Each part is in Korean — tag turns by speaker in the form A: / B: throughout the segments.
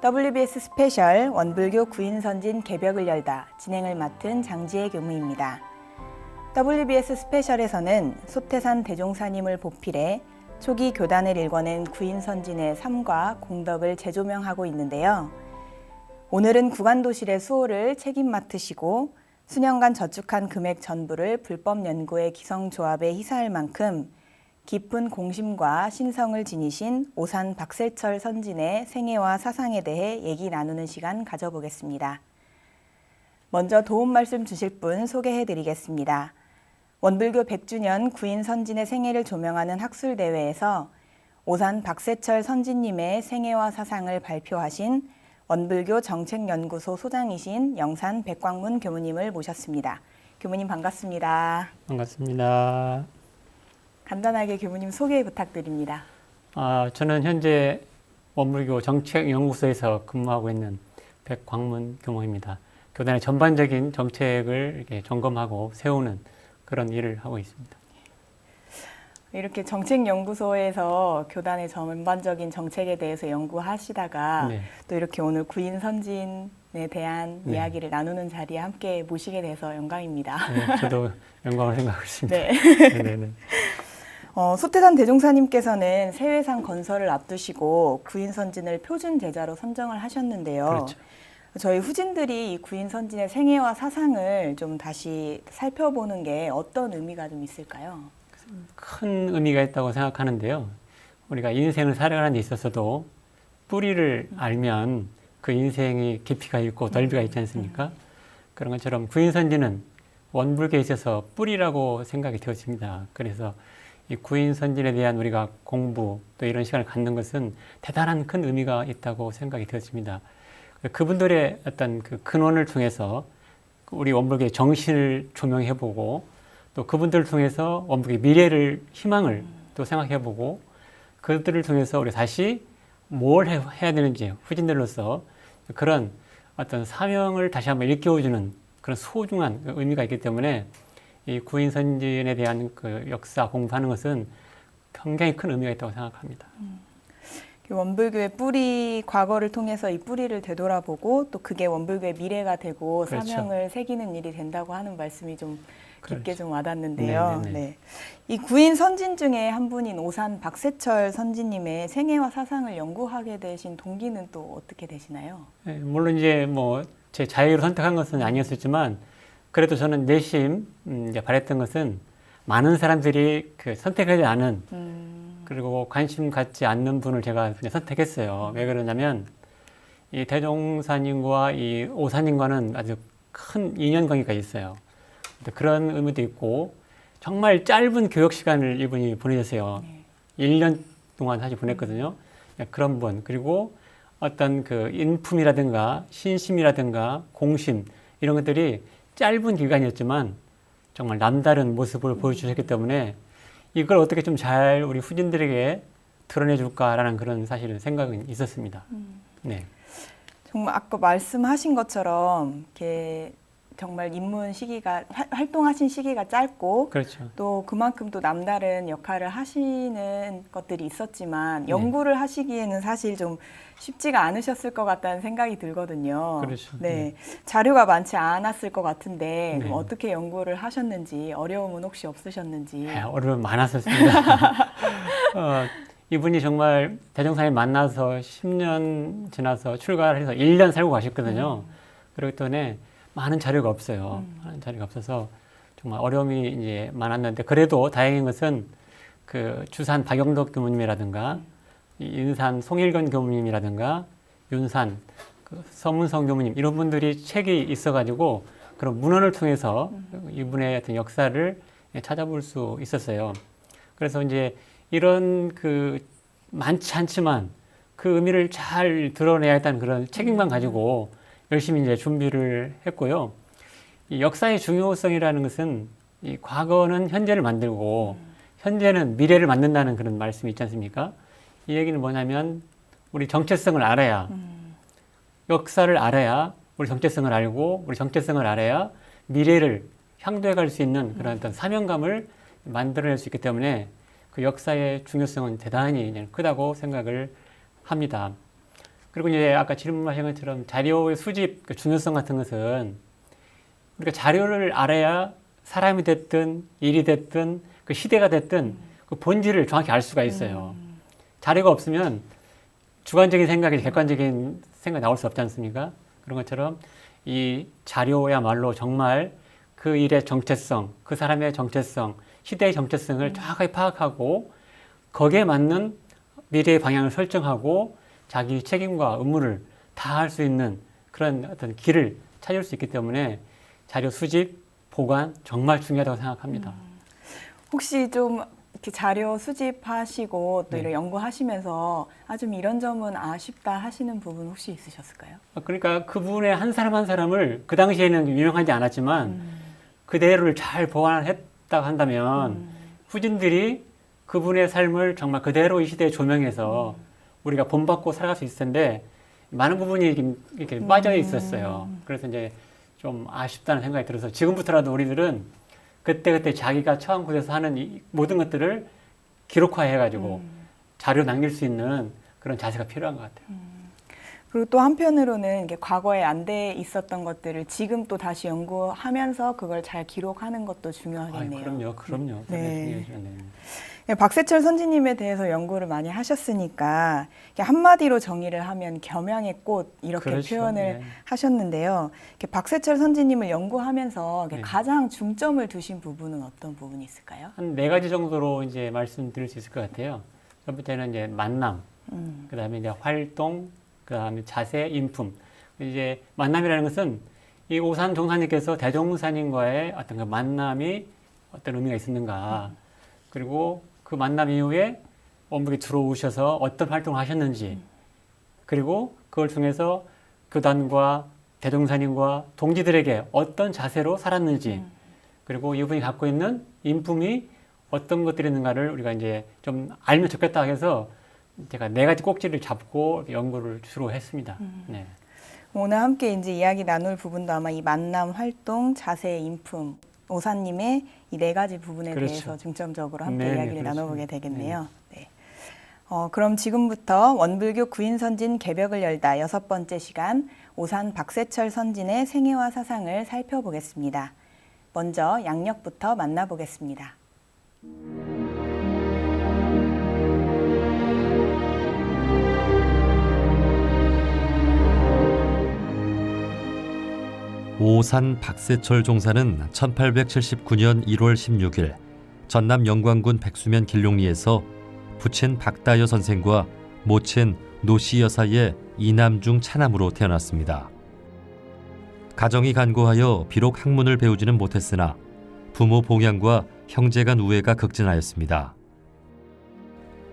A: WBS 스페셜 원불교 구인선진 개벽을 열다 진행을 맡은 장지혜 교무입니다. WBS 스페셜에서는 소태산 대종사님을 보필해 초기 교단을 일궈낸 구인선진의 삶과 공덕을 재조명하고 있는데요. 오늘은 구간도실의 수호를 책임 맡으시고 수년간 저축한 금액 전부를 불법 연구의 기성조합에 희사할 만큼 깊은 공심과 신성을 지니신 오산 박세철 선진의 생애와 사상에 대해 얘기 나누는 시간 가져보겠습니다. 먼저 도움 말씀 주실 분 소개해드리겠습니다. 원불교 100주년 구인 선진의 생애를 조명하는 학술대회에서 오산 박세철 선진님의 생애와 사상을 발표하신 원불교 정책연구소 소장이신 영산 백광문 교무님을 모셨습니다. 교무님 반갑습니다.
B: 반갑습니다.
A: 간단하게 교무님 소개 부탁드립니다.
B: 저는 현재 원불교 정책연구소에서 근무하고 있는 백광문 교무입니다. 교단의 전반적인 정책을 이렇게 점검하고 세우는 그런 일을 하고 있습니다.
A: 이렇게 정책연구소에서 교단의 전반적인 정책에 대해서 연구하시다가 또 이렇게 오늘 구인 선진에 대한 이야기를 나누는 자리에 함께 모시게 돼서 영광입니다.
B: 네, 저도 영광을 생각하고 있습니다.
A: 네. 소태산 대종사님께서는 세회상 건설을 앞두시고 구인 선진을 표준 제자로 선정을 하셨는데요.
B: 그렇죠.
A: 저희 후진들이 이 구인 선진의 생애와 사상을 좀 다시 살펴보는 게 어떤 의미가 좀 있을까요?
B: 큰 의미가 있다고 생각하는데요. 우리가 인생을 살아가는 데 있어서도 뿌리를 알면 그 인생이 깊이가 있고 넓이가 있지 않습니까? 그런 것처럼 구인 선진은 원불교에 있어서 뿌리라고 생각이 되었습니다. 그래서 이 구인 선진에 대한 우리가 공부 또 이런 시간을 갖는 것은 대단한 큰 의미가 있다고 생각이 되었습니다. 그분들의 어떤 그 근원을 통해서 우리 원불교의 정신을 조명해보고 또 그분들을 통해서 원불교의 미래를 희망을 또 생각해보고 그들을 통해서 우리 다시 뭘 해야 되는지 후진들로서 그런 어떤 사명을 다시 한번 일깨워주는 그런 소중한 의미가 있기 때문에 이 구인 선진에 대한 그 역사 공부하는 것은 굉장히 큰 의미가 있다고 생각합니다.
A: 원불교의 뿌리, 과거를 통해서 이 뿌리를 되돌아보고 또 그게 원불교의 미래가 되고
B: 그렇죠.
A: 사명을 새기는 일이 된다고 하는 말씀이 좀 깊게
B: 그렇죠.
A: 좀 와닿는데요.
B: 네네네.
A: 네. 이 구인 선진 중에 한 분인 오산 박세철 선진님의 생애와 사상을 연구하게 되신 동기는 또 어떻게 되시나요?
B: 네, 물론 이제 뭐 제 자유로 선택한 것은 아니었었지만 그래도 저는 내심 이제 바랬던 것은 많은 사람들이 그 선택하지 않은 그리고 관심 갖지 않는 분을 제가 그냥 선택했어요. 왜 그러냐면 이 대종사님과 이 오사님과는 아주 큰 인연관계가 있어요. 그런 의미도 있고 정말 짧은 교육 시간을 이분이 보내셨어요. 1년 동안 사실 보냈거든요. 그런 분 그리고 어떤 그 인품이라든가 신심이라든가 공심 이런 것들이 짧은 기간이었지만 정말 남다른 모습을 보여주셨기 때문에 이걸 어떻게 좀 잘 우리 후진들에게 드러내줄까라는 그런 사실은 생각은 있었습니다. 네.
A: 정말 아까 말씀하신 것처럼 이렇게 정말 입문 시기가 활동하신 시기가 짧고
B: 그렇죠.
A: 또 그만큼 또 남다른 역할을 하시는 것들이 있었지만 연구를 하시기에는 사실 좀 쉽지가 않으셨을 것 같다는 생각이 들거든요.
B: 그렇죠.
A: 네. 자료가 많지 않았을 것 같은데
B: 네.
A: 어떻게 연구를 하셨는지 어려움은 혹시 없으셨는지.
B: 네, 어려움 많았었습니다. 이분이 정말 대종사님 만나서 10년 지나서 출가를 해서 1년 살고 가셨거든요. 그렇기 때문에 많은 자료가 없어요. 많은 자료가 없어서 정말 어려움이 이제 많았는데 그래도 다행인 것은 그 주산 박영덕 교무님이라든가 인산 송일건 교무님이라든가 윤산 그 서문성 교무님 이런 분들이 책이 있어가지고 그런 문헌을 통해서 이분의 어떤 역사를 찾아볼 수 있었어요. 그래서 이제 이런 그 많지 않지만 그 의미를 잘 드러내야겠다는 그런 책임감 가지고 열심히 이제 준비를 했고요. 이 역사의 중요성이라는 것은 이 과거는 현재를 만들고 현재는 미래를 만든다는 그런 말씀이 있지 않습니까? 이 얘기는 뭐냐면 우리 정체성을 알아야 역사를 알아야 우리 정체성을 알고 우리 정체성을 알아야 미래를 향도해 갈 수 있는 그런 어떤 사명감을 만들어낼 수 있기 때문에 그 역사의 중요성은 대단히 크다고 생각을 합니다. 그리고 이제 아까 질문하신 것처럼 자료의 수집 그 중요성 같은 것은 우리가 자료를 알아야 사람이 됐든 일이 됐든 그 시대가 됐든 그 본질을 정확히 알 수가 있어요. 자료가 없으면 주관적인 생각이 객관적인 생각이 나올 수 없지 않습니까? 그런 것처럼 이 자료야말로 정말 그 일의 정체성, 그 사람의 정체성, 시대의 정체성을 정확하게 파악하고 거기에 맞는 미래의 방향을 설정하고 자기 책임과 의무를 다할 수 있는 그런 어떤 길을 찾을 수 있기 때문에 자료 수집, 보관 정말 중요하다고 생각합니다.
A: 혹시 좀 이렇게 자료 수집하시고 또
B: 네.
A: 이런 연구하시면서 좀 이런 점은 아쉽다 하시는 부분 혹시 있으셨을까요?
B: 그러니까 그분의 한 사람 한 사람을 그 당시에는 유명하지 않았지만 그대로를 잘 보완했다고 한다면 후진들이 그분의 삶을 정말 그대로 이 시대에 조명해서 우리가 본받고 살아갈 수 있을 텐데 많은 부분이 이렇게 빠져 있었어요. 그래서 이제 좀 아쉽다는 생각이 들어서 지금부터라도 우리들은 그때그때 자기가 처한 곳에서 하는 이 모든 것들을 기록화해가지고 자료 남길 수 있는 그런 자세가 필요한 것 같아요.
A: 그리고 또 한편으로는 이게 과거에 안 돼 있었던 것들을 지금 또 다시 연구하면서 그걸 잘 기록하는 것도 중요하겠네요.
B: 그럼요.
A: 네.
B: 네.
A: 네, 박세철 선지님에 대해서 연구를 많이 하셨으니까 이렇게 한마디로 정의를 하면 겸양의 꽃 이렇게
B: 그렇죠.
A: 표현을
B: 네.
A: 하셨는데요. 이렇게 박세철 선지님을 연구하면서 이렇게
B: 네.
A: 가장 중점을 두신 부분은 어떤 부분이 있을까요?
B: 한 4가지 정도로 이제 말씀드릴 수 있을 것 같아요. 첫 번째는 이제 만남, 그다음에 이제 활동, 그다음에 자세, 인품. 이제 만남이라는 것은 이 오산 종사님께서 대종사님과의 어떤 그 만남이 어떤 의미가 있었는가, 그리고 그 만남 이후에 원북에 들어오셔서 어떤 활동을 하셨는지, 그리고 그걸 통해서 교단과 대종사님과 동지들에게 어떤 자세로 살았는지, 그리고 이분이 갖고 있는 인품이 어떤 것들이 있는가를 우리가 이제 좀 알면 좋겠다 해서 제가 4가지 꼭지를 잡고 연구를 주로 했습니다. 네.
A: 오늘 함께 이제 이야기 나눌 부분도 아마 이 만남, 활동, 자세, 인품, 오사님의 이 4가지 부분에
B: 그렇죠.
A: 대해서 중점적으로 함께
B: 네네,
A: 이야기를
B: 그렇죠.
A: 나눠보게 되겠네요. 네. 그럼 지금부터 원불교 구인선진 개벽을 열다 6번째 시간 오산 박세철 선진의 생애와 사상을 살펴보겠습니다. 먼저 양력부터 만나보겠습니다.
C: 오산 박세철 종사는 1879년 1월 16일 전남 영광군 백수면 길룡리에서 부친 박다여 선생과 모친 노씨 여사의 이남 중 차남으로 태어났습니다. 가정이 간고하여 비록 학문을 배우지는 못했으나 부모 봉양과 형제 간 우애가 극진하였습니다.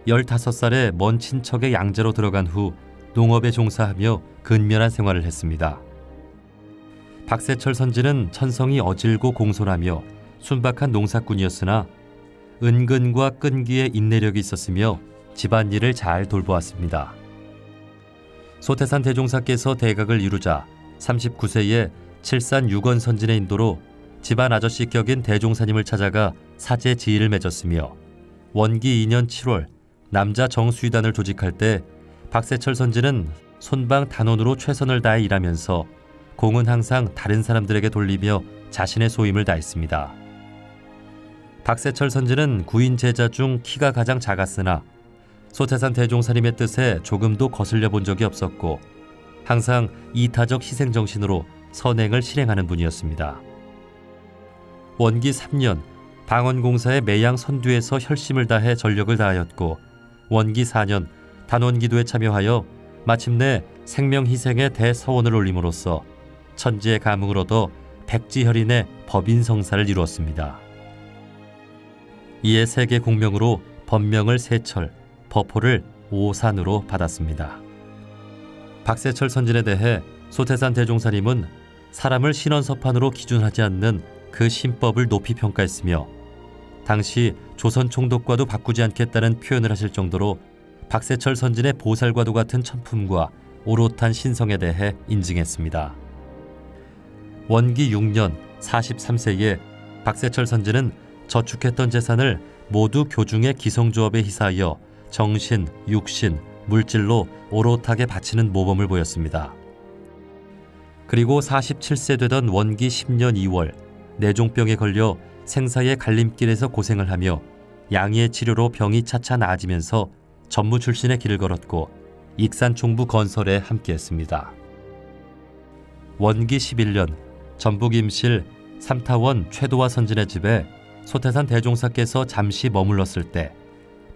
C: 15살에 먼 친척의 양자로 들어간 후 농업에 종사하며 근면한 생활을 했습니다. 박세철 선지는 천성이 어질고 공손하며 순박한 농사꾼이었으나 은근과 끈기에 인내력이 있었으며 집안일을 잘 돌보았습니다. 소태산 대종사께서 대각을 이루자 39세에 칠산 육원 선진의 인도로 집안 아저씨 격인 대종사님을 찾아가 사제 지의를 맺었으며 원기 2년 7월 남자 정수위단을 조직할 때 박세철 선지는 손방 단원으로 최선을 다해 일하면서 공은 항상 다른 사람들에게 돌리며 자신의 소임을 다했습니다. 박세철 선지는 구인 제자 중 키가 가장 작았으나 소태산 대종사님의 뜻에 조금도 거슬려 본 적이 없었고 항상 이타적 희생정신으로 선행을 실행하는 분이었습니다. 원기 3년 방언공사의 매양 선두에서 혈심을 다해 전력을 다하였고 원기 4년 단원기도에 참여하여 마침내 생명희생의 대서원을 올림으로써 천지의 감흥을 얻어 백지혈인의 법인성사를 이루었습니다. 이에 세계 공명으로 법명을 세철, 법호를 오산으로 받았습니다. 박세철 선진에 대해 소태산 대종사님은 사람을 신원서판으로 기준하지 않는 그 신법을 높이 평가했으며 당시 조선 총독과도 바꾸지 않겠다는 표현을 하실 정도로 박세철 선진의 보살과도 같은 천품과 오롯한 신성에 대해 인증했습니다. 원기 6년 43세에 박세철 선지는 저축했던 재산을 모두 교중의 기성조업에 희사하여 정신, 육신, 물질로 오롯하게 바치는 모범을 보였습니다. 그리고 47세 되던 원기 10년 2월 뇌종병에 걸려 생사의 갈림길에서 고생을 하며 양의의 치료로 병이 차차 나아지면서 전무 출신의 길을 걸었고 익산 총부 건설에 함께했습니다. 원기 11년 전북 임실 삼타원 최도화 선진의 집에 소태산 대종사께서 잠시 머물렀을 때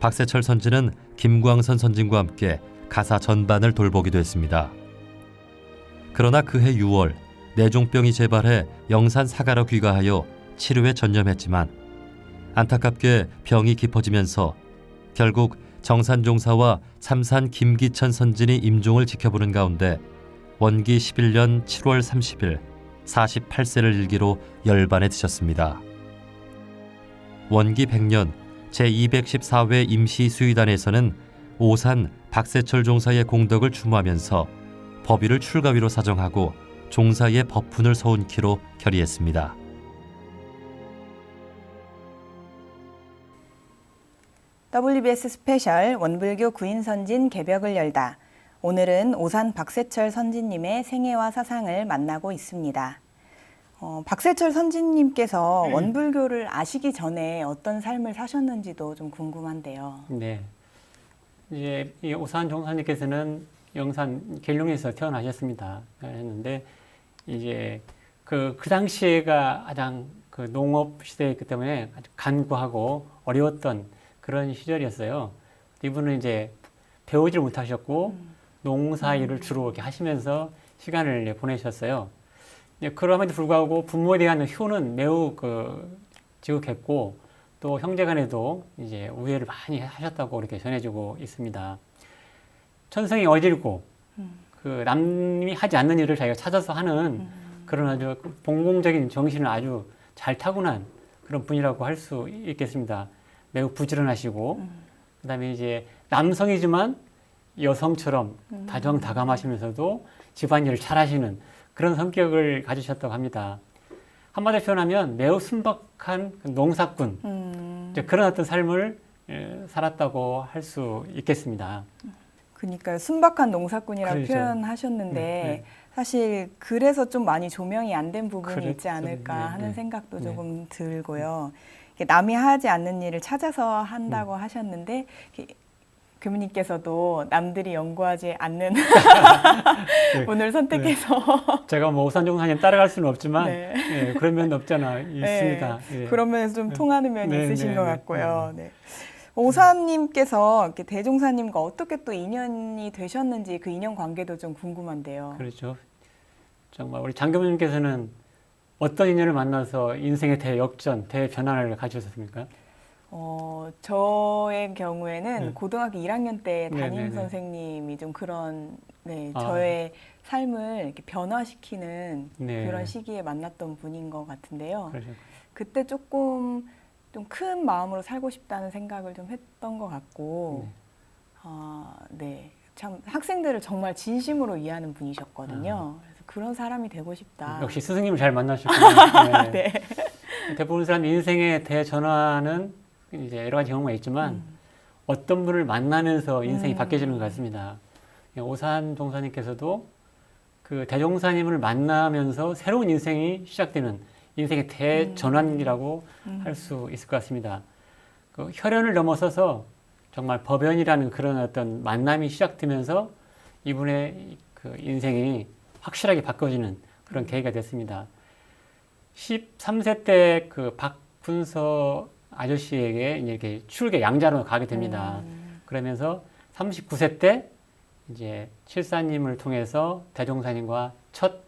C: 박세철 선진은 김광선 선진과 함께 가사 전반을 돌보기도 했습니다. 그러나 그해 6월 뇌종병이 재발해 영산 사가로 귀가하여 치료에 전념했지만 안타깝게 병이 깊어지면서 결국 정산종사와 삼산 김기천 선진이 임종을 지켜보는 가운데 원기 11년 7월 30일 48세를 일기로 열반에 드셨습니다. 원기 100년 제214회 임시수의단에서는 오산 박세철 종사의 공덕을 추모하면서 법위를 출가위로 사정하고 종사의 법훈을 서운키로 결의했습니다.
A: WBS 스페셜 원불교 구인선진 개벽을 열다. 오늘은 오산 박세철 선진님의 생애와 사상을 만나고 있습니다. 박세철 선진님께서 원불교를 아시기 전에 어떤 삶을 사셨는지도 좀 궁금한데요.
B: 네. 이제 이 오산 종사님께서는 영산 계룡에서 태어나셨습니다. 했는데 이제 그 당시에가 가장 그 농업 시대였기 때문에 아주 간구하고 어려웠던 그런 시절이었어요. 이분은 이제 배우지를 못하셨고 농사 일을 주로 이렇게 하시면서 시간을 보내셨어요. 그럼에도 불구하고 부모에 대한 효는 매우 지극했고 또 형제간에도 이제 우애를 많이 하셨다고 이렇게 전해지고 있습니다. 천성이 어질고 그 남이 하지 않는 일을 자기가 찾아서 하는 그런 아주 봉공적인 정신을 아주 잘 타고난 그런 분이라고 할 수 있겠습니다. 매우 부지런하시고 그다음에 이제 남성이지만 여성처럼 다정다감하시면서도 집안일을 잘하시는 그런 성격을 가지셨다고 합니다. 한마디로 표현하면 매우 순박한 농사꾼 그런 어떤 삶을 살았다고 할 수 있겠습니다.
A: 그러니까 순박한 농사꾼이라고
B: 그렇죠.
A: 표현하셨는데
B: 네.
A: 사실 그래서 좀 많이 조명이 안 된 부분이
B: 그렇죠.
A: 있지 않을까
B: 네,
A: 하는
B: 네.
A: 생각도
B: 네.
A: 조금 들고요. 이게 남이 하지 않는 일을 찾아서 한다고 하셨는데 이렇게 교무님께서도 남들이 연구하지 않는
B: 네.
A: 분을 선택해서
B: 제가 뭐 오산 종사님 따라갈 수는 없지만
A: 네.
B: 예, 그런 면도 없잖아 있습니다.
A: 네,
B: 예.
A: 그런 면에서 좀 통하는 면이
B: 네,
A: 있으신
B: 네,
A: 것
B: 네.
A: 같고요. 네. 오사님께서 이렇게 대종사님과 어떻게 또 인연이 되셨는지 그 인연 관계도 좀 궁금한데요.
B: 그렇죠. 정말 우리 장교님께서는 어떤 인연을 만나서 인생의 대역전, 대변환을 가지셨습니까?
A: 저의 경우에는
B: 네.
A: 고등학교 1학년 때
B: 네,
A: 담임
B: 네, 네.
A: 선생님이 좀 그런
B: 아.
A: 저의 삶을 이렇게 변화시키는
B: 네.
A: 그런 시기에 만났던 분인 것 같은데요.
B: 그렇죠.
A: 그때 조금 좀 큰 마음으로 살고 싶다는 생각을 좀 했던 것 같고, 네. 참 학생들을 정말 진심으로 이해하는 분이셨거든요. 그래서 그런 사람이 되고 싶다.
B: 역시 스승님을 잘 만나셨군요. 네.
A: 네.
B: 대부분 사람 인생의 대전환은 이제 여러 가지 경우가 있지만 어떤 분을 만나면서 인생이 바뀌어지는 것 같습니다. 오산 종사님께서도 그 대종사님을 만나면서 새로운 인생이 시작되는 인생의 대전환이라고 할 수 있을 것 같습니다. 그 혈연을 넘어서서 정말 법연이라는 그런 어떤 만남이 시작되면서 이분의 그 인생이 확실하게 바꿔지는 그런 계기가 됐습니다. 13세 때 그 박훈서 아저씨에게 이렇게 출계 양자로 가게 됩니다. 그러면서 39세 때 이제 칠사님을 통해서 대종사님과 첫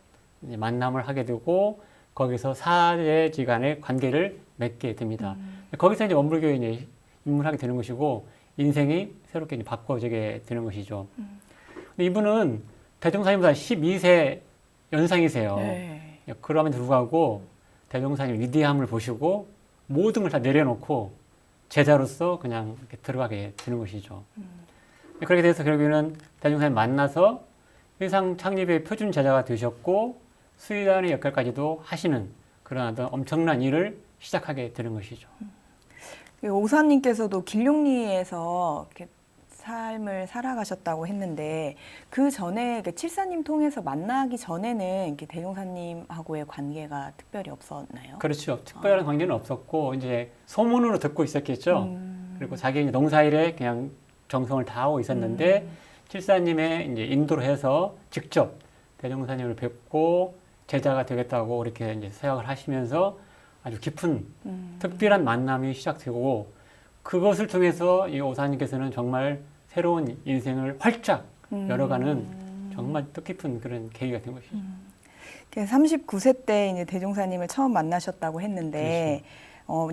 B: 이제 만남을 하게 되고 거기서 사제지간의 관계를 맺게 됩니다. 거기서 이제 원불교에 이제 입문하게 되는 것이고 인생이 새롭게 이제 바꿔지게 되는 것이죠. 근데 이분은 대종사님보다 12세 연상이세요.
A: 네.
B: 그럼에도 불구하고 대종사님 위대함을 보시고 모든 걸 다 내려놓고 제자로서 그냥 이렇게 들어가게 되는 것이죠. 그렇게 돼서 결국에는 대종사님 만나서 회상 창립의 표준 제자가 되셨고 수의단의 역할까지도 하시는 그런 어떤 엄청난 일을 시작하게 되는 것이죠.
A: 오사님께서도 길룡리에서 이렇게 삶을 살아가셨다고 했는데 그 전에 칠사님 통해서 만나기 전에는 이렇게 대종사님하고의 관계가 특별히 없었나요?
B: 그렇죠. 특별한 관계는 없었고 이제 소문으로 듣고 있었겠죠. 그리고 자기 이제 농사일에 그냥 정성을 다하고 있었는데 칠사님의 이제 인도를 해서 직접 대종사님을 뵙고 제자가 되겠다고 이렇게 이제 사역을 하시면서 아주 깊은 특별한 만남이 시작되고 그것을 통해서 이 오사님께서는 정말 새로운 인생을 활짝 열어가는 정말 뜻깊은 그런 계기가 된 것이죠.
A: 39세 때 이제 대종사님을 처음 만나셨다고 했는데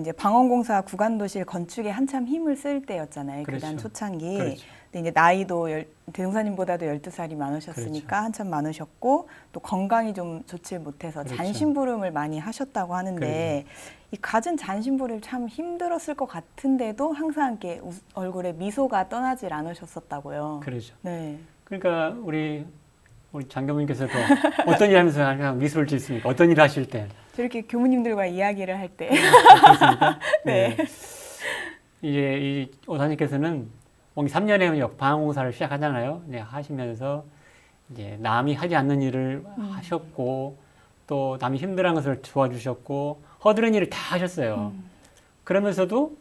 A: 이제 방언공사 구간도실 건축에 한참 힘을 쓸 때였잖아요.
B: 그렇죠.
A: 교단 초창기.
B: 그렇죠.
A: 근데 이제 나이도 대종사님보다도 12살이 많으셨으니까
B: 그렇죠.
A: 한참 많으셨고 또 건강이 좀 좋지 못해서
B: 그렇죠.
A: 잔심부름을 많이 하셨다고 하는데 이 갖은 잔심부름 참 힘들었을 것 같은데도 항상 이렇게 얼굴에 미소가 떠나질 않으셨었다고요.
B: 그렇죠.
A: 네.
B: 그러니까 우리 장교님께서도 어떤 일 하면서 항상 미소를 짓습니까? 어떤 일을 하실 때?
A: 저렇게 교무님들과 이야기를 할 때.
B: 그렇습니까?
A: 네.
B: 이제 이 오사님께서는 3년에 방언공사를 시작하잖아요. 네, 하시면서 이제 남이 하지 않는 일을 하셨고 또 남이 힘들어하는 것을 도와주셨고 허드렛 일을 다 하셨어요. 그러면서도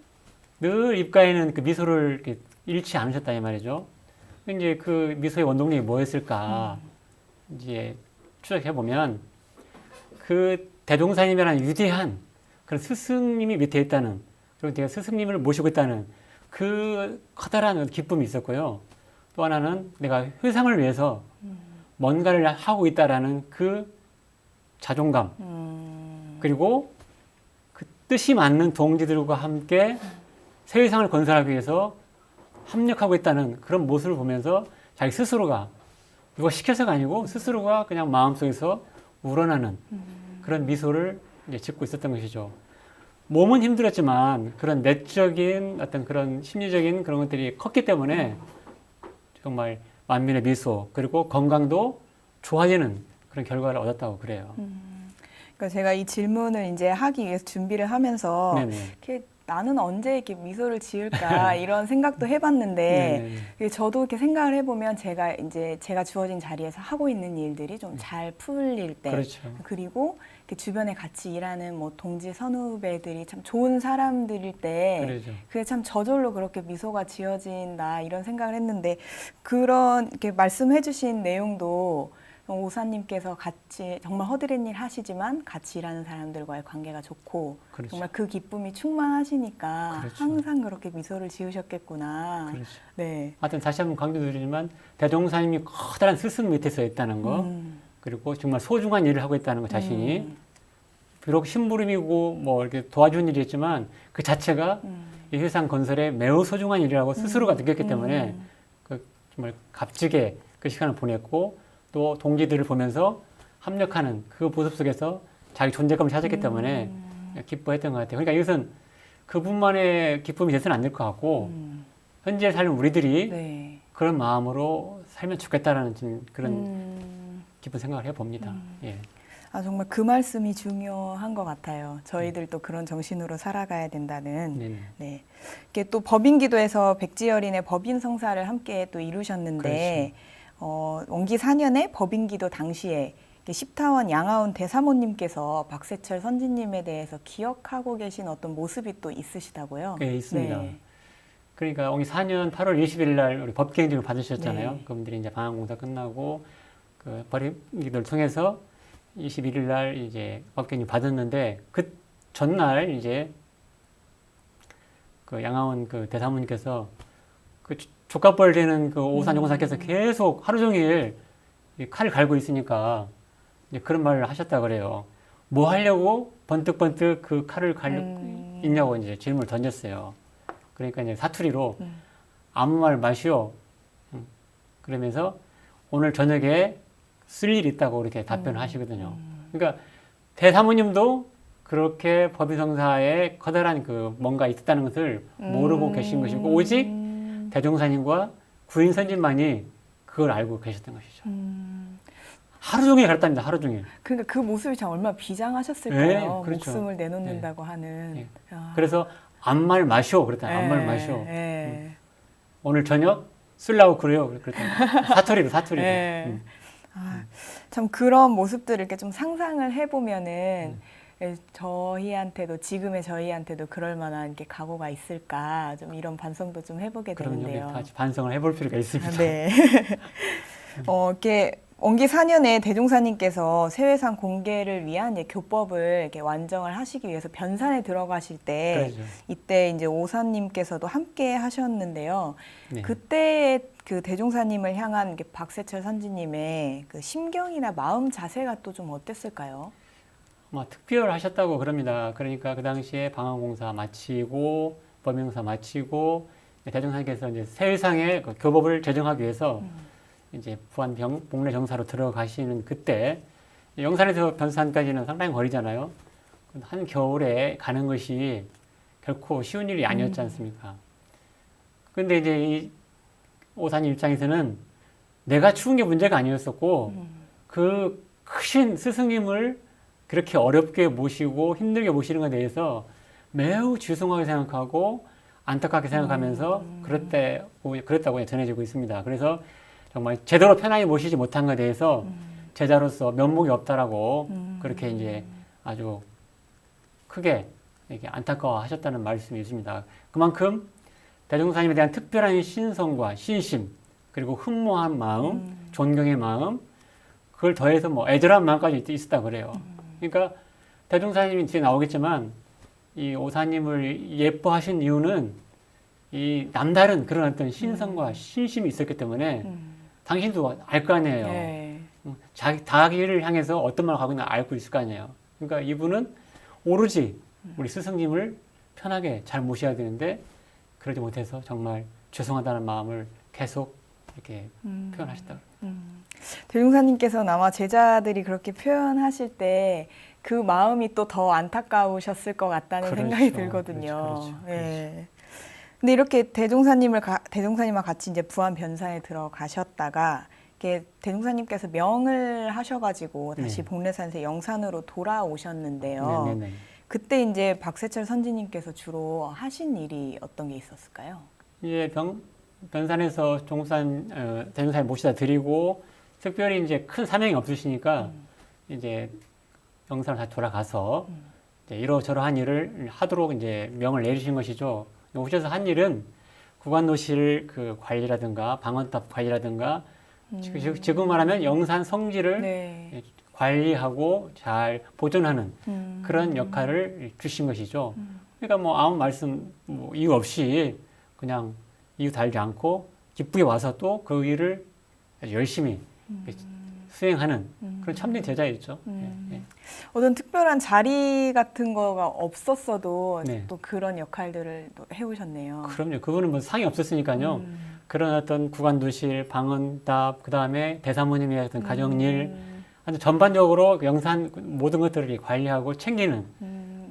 B: 늘 입가에는 그 미소를 이렇게 잃지 않으셨다 이 말이죠. 이제 그 미소의 원동력이 뭐였을까? 이제 추적해 보면 그 대종사님이라는 위대한 그런 스승님이 밑에 있다는 그리고 내가 스승님을 모시고 있다는 그 커다란 기쁨이 있었고요. 또 하나는 내가 회상을 위해서 뭔가를 하고 있다라는 그 자존감 그리고 그 뜻이 맞는 동지들과 함께 새 회상을 건설하기 위해서 합력하고 있다는 그런 모습을 보면서 자기 스스로가 누가 시켜서가 아니고 스스로가 그냥 마음속에서 우러나는 그런 미소를 이제 짓고 있었던 것이죠. 몸은 힘들었지만 그런 내적인 어떤 그런 심리적인 그런 것들이 컸기 때문에 정말 만민의 미소 그리고 건강도 좋아지는 그런 결과를 얻었다고 그래요.
A: 그러니까 제가 이 질문을 이제 하기 위해서 준비를 하면서
B: 네네.
A: 이렇게 나는 언제 이렇게 미소를 지을까 이런 생각도 해봤는데 저도 이렇게 생각을 해보면 제가 주어진 자리에서 하고 있는 일들이 좀 잘 풀릴 때
B: 그렇죠.
A: 그리고 이렇게 주변에 같이 일하는 뭐 동지 선후배들이 참 좋은 사람들일 때
B: 그렇죠.
A: 그게 참 저절로 그렇게 미소가 지어진다 이런 생각을 했는데 그런 이렇게 말씀해주신 내용도 오사님께서 같이 정말 허드렛 일 하시지만 같이 일하는 사람들과의 관계가 좋고
B: 그렇죠.
A: 정말 그 기쁨이 충만하시니까
B: 그렇죠.
A: 항상 그렇게 미소를 지으셨겠구나.
B: 그렇죠.
A: 네.
B: 하여튼 다시 한번 강조드리지만 대종사님이 커다란 스승 밑에서 있다는 거 그리고 정말 소중한 일을 하고 있다는 거 자신이 비록 심부름이고 뭐 이렇게 도와주는 일이었지만 그 자체가 이 회상 건설에 매우 소중한 일이라고 스스로가 느꼈기 때문에 그 정말 값지게 그 시간을 보냈고 또 동지들을 보면서 합력하는 그 모습 속에서 자기 존재감을 찾았기 때문에 기뻐했던 것 같아요. 그러니까 이것은 그분만의 기쁨이 돼서는 안 될 것 같고 현재 삶은 우리들이
A: 네.
B: 그런 마음으로 살면 좋겠다라는 그런 깊은 생각을 해봅니다. 예.
A: 아, 정말 그 말씀이 중요한 것 같아요. 저희들도 그런 정신으로 살아가야 된다는.
B: 네네.
A: 네. 이게 또 법인기도에서 백지열인의 법인 성사를 함께 또 이루셨는데, 원기 4년에 법인기도 당시에 십타원 양아운 대사모님께서 박세철 선지님에 대해서 기억하고 계신 어떤 모습이 또 있으시다고요?
B: 네, 있습니다.
A: 네.
B: 그러니까 원기 4년 8월 20일 날 우리 법계행정을 받으셨잖아요.
A: 네.
B: 그분들이 이제 방한공사 끝나고 그 법인기도를 통해서 21일 날 이제 법계행정 받았는데 그 전날 이제 그 양아원 그 대사모님께서 그 족갑벌 되는 그 오산 용사께서 계속 하루 종일 이 칼을 갈고 있으니까 이제 그런 말을 하셨다 그래요. 뭐 하려고 번뜩번뜩 그 칼을 갈고 있냐고 이제 질문을 던졌어요. 그러니까 이제 사투리로 아무 말 마시오. 그러면서 오늘 저녁에 쓸 일 있다고 이렇게 답변을 하시거든요. 그러니까 대사모님도 그렇게 법인성사에 커다란 그 뭔가 있었다는 것을 모르고 계신 것이고 오직 대종사님과 구인선진만이 그걸 알고 계셨던 것이죠. 하루 종일 가르답니다. 하루 종일.
A: 그러니까 그 모습이 참 얼마나 비장하셨을까요?
B: 네, 그렇죠.
A: 목숨을 내놓는다고 하는.
B: 네.
A: 아.
B: 그래서 아무 말 마시오. 그랬다. 아무 말
A: 예,
B: 마시오.
A: 예.
B: 오늘 저녁 쓰려고 그래요. 그랬더니 사투리로.
A: 네. 참 그런 모습들을 이렇게 좀 상상을 해보면은 저희한테도 지금의 저희한테도 그럴 만한 게 각오가 있을까 좀 이런 반성도 좀 해보게
B: 그럼요.
A: 되는데요.
B: 같이 반성을 해볼 필요가 있습니다.
A: 네. 이렇게 원기 4년에 대종사님께서 세회상 공개를 위한 이제 교법을 이렇게 완정을 하시기 위해서 변산에 들어가실 때
B: 그렇죠.
A: 이때 이제 오사님께서도 함께 하셨는데요.
B: 네.
A: 그때 그 대종사님을 향한 이렇게 박세철 선지님의 그 심경이나 마음 자세가 또 좀 어땠을까요?
B: 특별하셨다고 그럽니다. 그러니까 그 당시에 방언공사 마치고 법명사 마치고 대종사님께서 이제 세회상의 그 교법을 제정하기 위해서 이제 부안 복례 정사로 들어가시는 그때 영산에서 변산까지는 상당히 거리잖아요. 한 겨울에 가는 것이 결코 쉬운 일이 아니었지 않습니까? 근데 이제 이 오사님 입장에서는 내가 추운 게 문제가 아니었었고 그 크신 스승님을 그렇게 어렵게 모시고 힘들게 모시는 것에 대해서 매우 죄송하게 생각하고 안타깝게 생각하면서 그랬다고 전해지고 있습니다. 그래서 정말 제대로 편하게 모시지 못한 것에 대해서 제자로서 면목이 없다라고 그렇게 이제 아주 크게 이렇게 안타까워하셨다는 말씀이 있습니다. 그만큼 대종사님에 대한 특별한 신성과 신심 그리고 흠모한 마음, 존경의 마음 그걸 더해서 애절한 마음까지 있었다 그래요. 그러니까 대종사님이 뒤에 나오겠지만 이 오사님을 예뻐하신 이유는 이 남다른 그런 어떤 신성과 신심이 있었기 때문에 당신도 알 거 아니에요.
A: 네.
B: 자기를 향해서 어떤 말을 하고 있나 알고 있을 거 아니에요. 그러니까 이분은 오로지 우리 스승님을 편하게 잘 모셔야 되는데 그러지 못해서 정말 죄송하다는 마음을 계속 이렇게 표현하셨다.
A: 대종사님께서는 아마 제자들이 그렇게 표현하실 때 그 마음이 또 더 안타까우셨을 것 같다는 생각이 들거든요.
B: 그렇죠.
A: 네. 근데 이렇게 대종사님과 같이 이제 부안 변산에 들어가셨다가 이렇게 대종사님께서 명을 하셔가지고 다시 복례산에서 영산으로 돌아오셨는데요.
B: 네네네.
A: 그때 이제 박세철 선지님께서 주로 하신 일이 어떤 게 있었을까요?
B: 이제 변산에서 대종사님 모시다 드리고 특별히 이제 큰 사명이 없으시니까 이제 영산을 다시 돌아가서 이제 이러저러한 일을 하도록 이제 명을 내리신 것이죠. 오셔서 한 일은 구관도실 그 관리라든가 방언탑 관리라든가 지금 말하면 영산 성지를
A: 네.
B: 관리하고 잘 보존하는 그런 역할을 주신 것이죠. 그러니까 아무 말씀 이유 없이 그냥 이유 달지 않고 기쁘게 와서 또 그 일을 아주 열심히 수행하는 그런 참된 제자였죠. 예.
A: 어떤 특별한 자리 같은 거가 없었어도
B: 네.
A: 또 그런 역할들을 또 해오셨네요.
B: 그럼요. 그분은 상이 없었으니까요. 그런 어떤 구관도실, 방언답, 그 다음에 대사모님의 어떤 가정일, 아주 전반적으로 영산 모든 것들을 관리하고 챙기는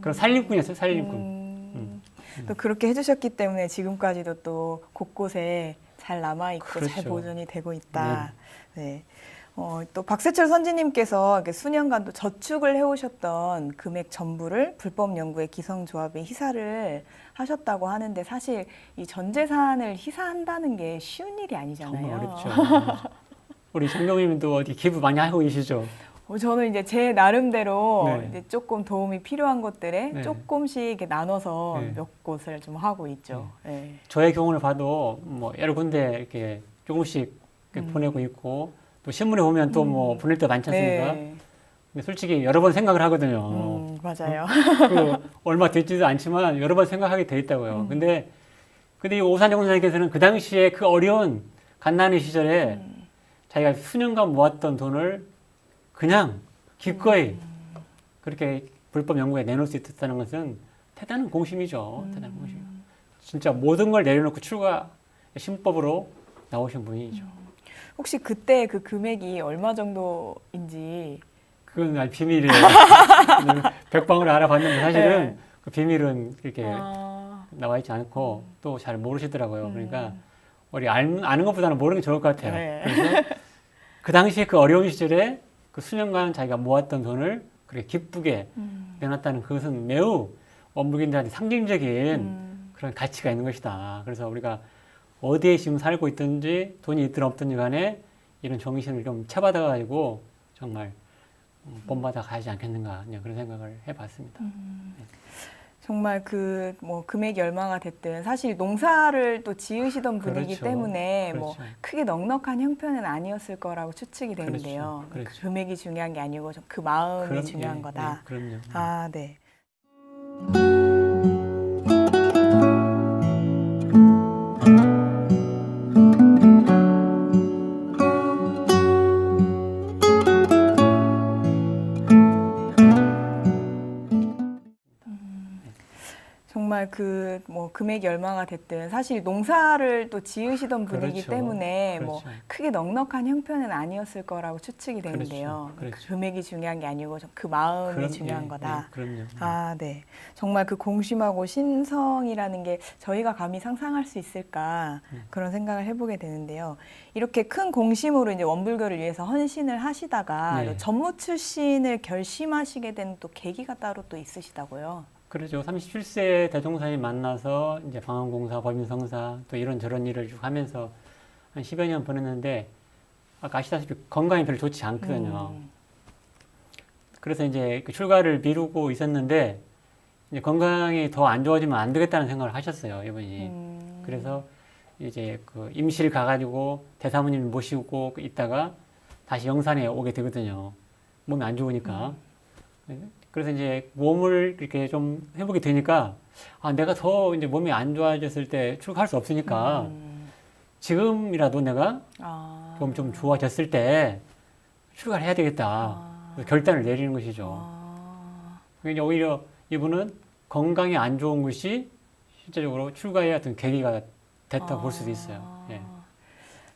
B: 그런 살림꾼이었어요. 살림꾼.
A: 또 그렇게 해주셨기 때문에 지금까지도 또 곳곳에 잘 남아있고
B: 그렇죠.
A: 잘 보존이 되고 있다. 네. 또 박세철 선지님께서 이렇게 수년간 또 저축을 해오셨던 금액 전부를 불법 연구의 기성조합에 희사를 하셨다고 하는데 사실 이 전 재산을 희사한다는 게 쉬운 일이 아니잖아요.
B: 정말 어렵죠. 우리 정경님도 어디 기부 많이 하고 계시죠?
A: 저는 이제 제 나름대로
B: 네.
A: 이제 조금 도움이 필요한 것들에
B: 네.
A: 조금씩 이렇게 나눠서
B: 네.
A: 몇 곳을 좀 하고 있죠. 네.
B: 저의 경우를 봐도 여러 군데 이렇게 조금씩 이렇게 보내고 있고 또 신문에 보면 또 보낼 때 많지 않습니까?
A: 네.
B: 근데 솔직히 여러 번 생각을 하거든요.
A: 맞아요.
B: 얼마 되지도 않지만 여러 번 생각하게 돼 있다고요. 근데 이 오산영 선생님께서는 그 당시에 그 어려운 갓난의 시절에 자기가 수년간 모았던 돈을 그냥 기꺼이 그렇게 불법 연구에 내놓을 수 있었다는 것은 대단한 공심이죠. 대단한 공심. 진짜 모든 걸 내려놓고 출가 신법으로 나오신 분이죠.
A: 혹시 그때 그 금액이 얼마 정도인지
B: 그건 아직 비밀이에요. 백방으로 알아봤는데 사실은
A: 네.
B: 그 비밀은 이렇게 나와 있지 않고 또 잘 모르시더라고요. 그러니까 우리 아는 것보다는 모르는 게 좋을 것 같아요.
A: 네.
B: 그래서 그 당시에 그 어려운 시절에 그 수년간 자기가 모았던 돈을 그렇게 기쁘게 내놨다는 그것은 매우 원불교인들한테 상징적인 그런 가치가 있는 것이다. 그래서 우리가 어디에 지금 살고 있든지 돈이 있든 없든지 간에 이런 정신을 좀 채받아가지고 정말 본받아 가지 않겠는가 그냥 그런 생각을 해봤습니다.
A: 정말 그 뭐 금액이 얼마가 됐든 사실 농사를 또 지으시던 분이기
B: 그렇죠.
A: 때문에 뭐
B: 그렇죠.
A: 크게 넉넉한 형편은 아니었을 거라고 추측이 되는데요.
B: 그렇죠. 그렇죠.
A: 그 금액이 중요한 게 아니고 그 마음이 중요한
B: 예,
A: 거다.
B: 예, 그럼요.
A: 아, 네. 정말 그 뭐 금액이 얼마가 됐든 사실 농사를 또 지으시던 분이기
B: 그렇죠.
A: 때문에 뭐
B: 그렇죠.
A: 크게 넉넉한 형편은 아니었을 거라고 추측이 되는데요.
B: 그렇죠. 그렇죠.
A: 그 금액이 중요한 게 아니고 그 마음이
B: 그럼,
A: 중요한
B: 예,
A: 거다.
B: 예, 그럼요.
A: 아, 네. 정말 그 공심하고 신성이라는 게 저희가 감히 상상할 수 있을까 그런 생각을 해보게 되는데요. 이렇게 큰 공심으로 이제 원불교를 위해서 헌신을 하시다가
B: 네.
A: 전무 출신을 결심하시게 된 또 계기가 따로 또 있으시다고요.
B: 그렇죠. 37세 대종사님 만나서 이제 방언공사, 법인성사 또 이런저런 일을 쭉 하면서 한 10여 년 보냈는데 아까 아시다시피 건강이 별로 좋지 않거든요. 그래서 이제 그 출가를 미루고 있었는데 이제 건강이 더 안 좋아지면 안 되겠다는 생각을 하셨어요, 이분이. 그래서 이제 그 임실 가가지고 대사모님 모시고 있다가 다시 영산에 오게 되거든요. 몸이 안 좋으니까. 그래서 이제 몸을 이렇게 좀 회복이 되니까 아, 내가 더 이제 몸이 안 좋아졌을 때 출가할 수 없으니까 지금이라도 내가
A: 아,
B: 좀 좋아졌을 때 출가를 해야 되겠다. 그래서 결단을 내리는 것이죠. 그러니까 오히려 이분은 건강이 안 좋은 것이 실제적으로 출가의 어떤 계기가 됐다고 볼 수도 있어요. 예.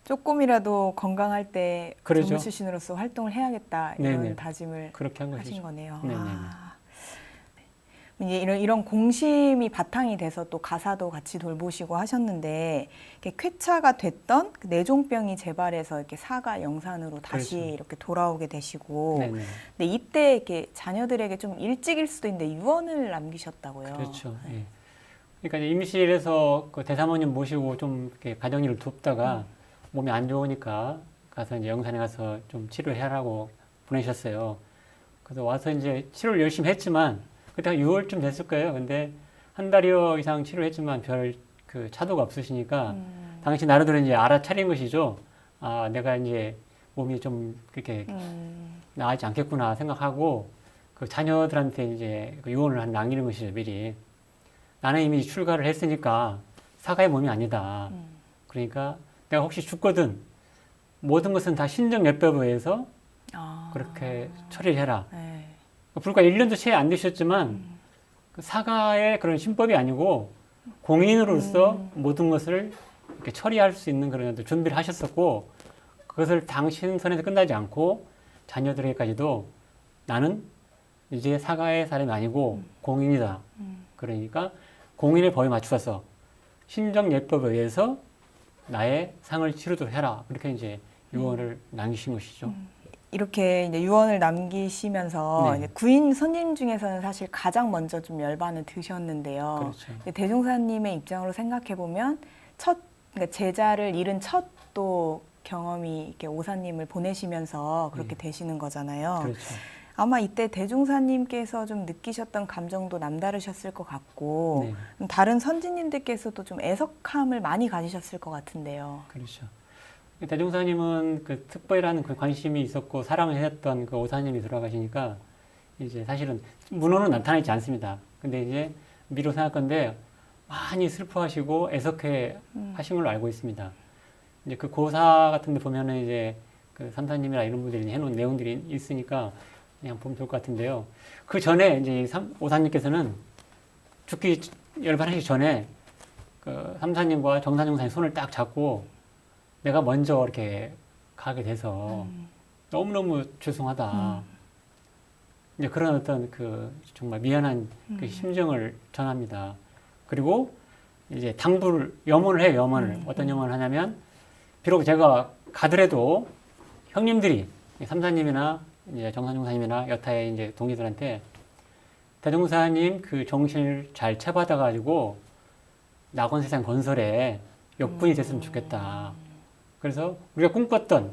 A: 조금이라도 건강할 때
B: 그렇죠.
A: 전무 출신으로서 활동을 해야겠다 이런
B: 네네.
A: 다짐을
B: 그렇게 한
A: 하신
B: 것이죠.
A: 거네요.
B: 네네네.
A: 이제 이런 공심이 바탕이 돼서 또 가사도 같이 돌보시고 하셨는데 이렇게 쾌차가 됐던 그 뇌종병이 재발해서 이렇게 사가 영산으로 다시
B: 그렇죠.
A: 이렇게 돌아오게 되시고,
B: 네네.
A: 근데 이때 이렇게 자녀들에게 좀 일찍일 수도 있는데 유언을 남기셨다고요.
B: 그렇죠. 예. 그러니까 이제 임실에서 그 대사모님 모시고 좀 이렇게 가정일을 돕다가 몸이 안 좋으니까 가서 이제 영산에 가서 좀 치료해라고 보내셨어요. 그래서 와서 이제 치료를 열심히 했지만 그때 한 6월쯤 됐을 거예요. 근데 한 달여 이상 치료했지만 별 그 차도가 없으시니까 당시 나름대로 이제 알아차린 것이죠. 아, 내가 이제 몸이 좀 그렇게 나아지지 않겠구나 생각하고 그 자녀들한테 이제 그 유언을 남기는 것이죠, 미리. 나는 이미 출가를 했으니까 사가의 몸이 아니다. 그러니까 내가 혹시 죽거든 모든 것은 다 신정예법에 의해서 그렇게 처리를 해라.
A: 네.
B: 불과 1년도 채 안 되셨지만 그 사가의 그런 신법이 아니고 공인으로서 모든 것을 이렇게 처리할 수 있는 그런 어떤 준비를 하셨었고 그것을 당신 선에서 끝나지 않고 자녀들에게까지도 나는 이제 사가의 사람이 아니고 공인이다. 그러니까 공인의 법에 맞추어서 신정예법에 의해서 나의 상을 치르도록 해라. 그렇게 이제 유언을 남기신 것이죠.
A: 이렇게 이제 유언을 남기시면서
B: 네.
A: 이제 구인 선임 중에서는 사실 가장 먼저 좀 열반을 드셨는데요.
B: 그렇죠.
A: 이제 대종사님의 입장으로 생각해 보면 그러니까 제자를 잃은 첫 또 경험이 이렇게 오사님을 보내시면서 그렇게 되시는 거잖아요.
B: 그렇죠.
A: 아마 이때 대종사님께서 좀 느끼셨던 감정도 남다르셨을 것 같고
B: 네.
A: 다른 선지님들께서도 좀 애석함을 많이 가지셨을 것 같은데요.
B: 그렇죠. 대종사님은 그 특별한 그 관심이 있었고 사랑을 했던 그 오사님이 돌아가시니까 이제 사실은 문호는 나타나지 않습니다. 근데 이제 미로 생각건데 많이 슬퍼하시고 애석해 하신 걸로 알고 있습니다. 이제 그 고사 같은 데 보면은 이제 그 삼사님이나 이런 분들이 해놓은 내용들이 있으니까 그냥 보면 좋을 것 같은데요. 그 전에 이제 오사님께서는 죽기 열반하기 전에 그 삼사님과 정산용사님 손을 딱 잡고 내가 먼저 이렇게 가게 돼서 너무너무 죄송하다. 이제 그런 어떤 그 정말 미안한 그 심정을 전합니다. 그리고 이제 당부를, 염원을 해요, 염원을. 어떤 염원을 하냐면, 비록 제가 가더라도 형님들이, 삼사님이나 이제 정산용사님이나 여타의 이제 동기들한테 대종사님 그 정신을 잘 채받아가지고 낙원 세상 건설에 역군이 됐으면 좋겠다. 그래서 우리가 꿈꿨던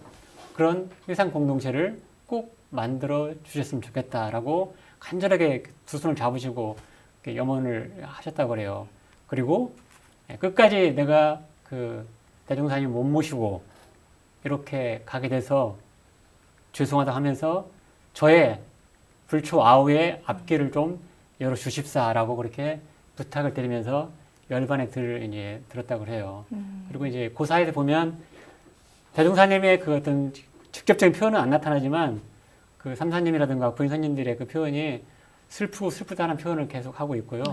B: 그런 회상 공동체를 꼭 만들어 주셨으면 좋겠다라고 간절하게 두 손을 잡으시고 이렇게 염원을 하셨다고 그래요. 그리고 끝까지 내가 그 대종사님 못 모시고 이렇게 가게 돼서 죄송하다 하면서 저의 불초 아우의 앞길을 좀 열어 주십사라고 그렇게 부탁을 드리면서 열반에 이제 들었다고 해요. 그리고 이제 고사에서 보면 대종사님의 그 어떤 직접적인 표현은 안 나타나지만 그 삼사님이라든가 부인선님들의 그 표현이 슬프고 슬프다는 표현을 계속 하고 있고요.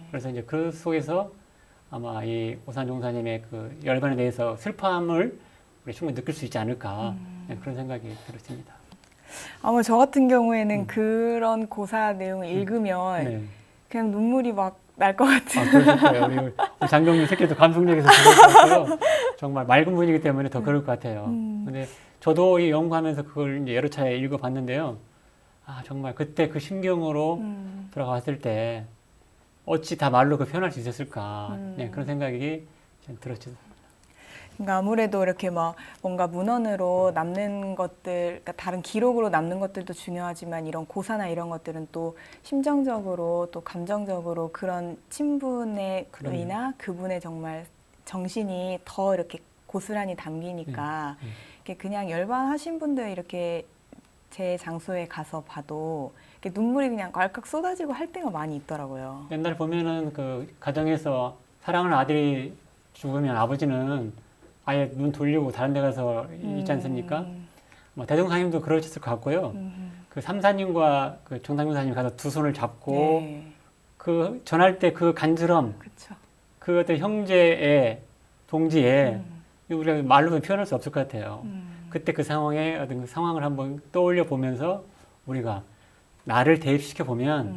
B: 그래서 이제 그 속에서 아마 이 오산종사님의 그 열반에 대해서 슬픔을 우리 충분히 느낄 수 있지 않을까 그런 생각이 들었습니다.
A: 아마 저 같은 경우에는 그런 고사 내용을 읽으면
B: 네.
A: 그냥 눈물이 막 날 것 같아요.
B: 아, 그러실 거예요. 우리 장경민 새끼도 감성적에서 그럴 것 같고요. 정말 맑은 분이기 때문에 더 그럴 것 같아요. 근데 저도 이 연구하면서 그걸 이제 여러 차례 읽어봤는데요. 아, 정말 그때 그 심경으로 들어갔을 때 어찌 다 말로 그 표현할 수 있었을까. 네, 그런 생각이 들었죠.
A: 그러니까 아무래도 이렇게 막 뭔가 문헌으로 남는 것들, 그러니까 다른 기록으로 남는 것들도 중요하지만 이런 고사나 이런 것들은 또 심정적으로 또 감정적으로 그런 친분의 의나 그분의 정말 정신이 더 이렇게 고스란히 담기니까 이렇게 그냥 열반하신 분들 이렇게 제 장소에 가서 봐도 이렇게 눈물이 그냥 왈칵 쏟아지고 할 때가 많이 있더라고요.
B: 옛날 보면은 그 가정에서 사랑하는 아들이 죽으면 아버지는 아예 눈 돌리고 다른 데 가서 있지 않습니까? 뭐 대종사님도 그러셨을 것 같고요. 그 삼사님과 그 정상교사님 가서 두 손을 잡고
A: 네.
B: 그 전할 때 그 간절함,
A: 그렇죠.
B: 그 어떤 형제의 동지의 우리가 말로는 표현할 수 없을 것 같아요. 그때 그 상황에 어떤 그 상황을 한번 떠올려 보면서 우리가 나를 대입시켜 보면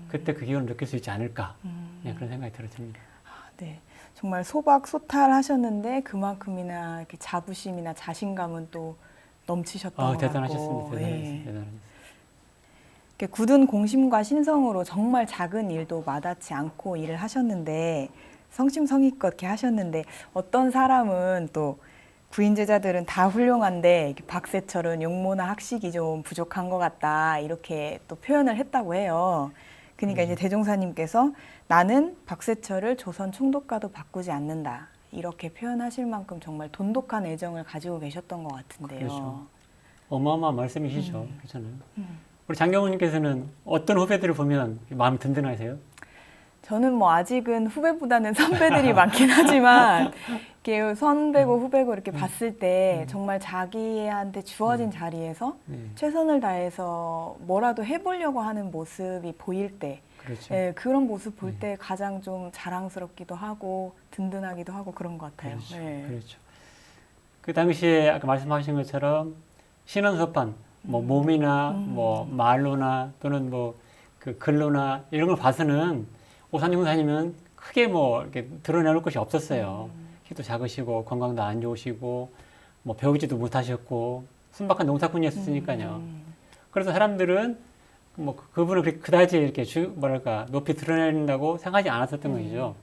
B: 그때 그 기운을 느낄 수 있지 않을까 네, 그런 생각이 들었습니다.
A: 아, 네. 정말 소박소탈하셨는데 그만큼이나 이렇게 자부심이나 자신감은 또 넘치셨던 것
B: 대단하셨습니다.
A: 같고.
B: 대단하셨습니다.
A: 이렇게 굳은 공심과 신성으로 정말 작은 일도 마다치 않고 일을 하셨는데 성심성의껏 이렇게 하셨는데 어떤 사람은 또 구인 제자들은 다 훌륭한데 이렇게 박세철은 용모나 학식이 좀 부족한 것 같다 이렇게 또 표현을 했다고 해요. 그러니까 이제 대종사님께서 나는 박세철을 조선 총독과도 바꾸지 않는다 이렇게 표현하실 만큼 정말 돈독한 애정을 가지고 계셨던 것 같은데요.
B: 그렇죠. 어마어마한 말씀이시죠. 그렇잖아요. 우리 장경훈님께서는 어떤 후배들을 보면 마음이 든든하세요?
A: 저는 뭐 아직은 후배보다는 선배들이 많긴 하지만 이렇게 선배고 후배고 이렇게 봤을 때 정말 자기한테 주어진 자리에서 최선을 다해서 뭐라도 해보려고 하는 모습이 보일 때
B: 그렇죠.
A: 네, 그런 모습 볼 때 가장 좀 자랑스럽기도 하고 든든하기도 하고 그런 것 같아요.
B: 그렇죠.
A: 네.
B: 그렇죠. 그 당시에 아까 말씀하신 것처럼 신원서판, 뭐 몸이나 뭐 말로나 또는 뭐 그 글로나 이런 걸 봐서는 오산용사님은 크게 뭐 이렇게 드러내놓을 것이 없었어요. 키도 작으시고 건강도 안 좋으시고 뭐 배우지도 못하셨고 순박한 농사꾼이었으니까요. 그래서 사람들은 뭐 그분을 그다지 이렇게 뭐랄까 높이 드러낸다고 생각하지 않았었던 것이죠.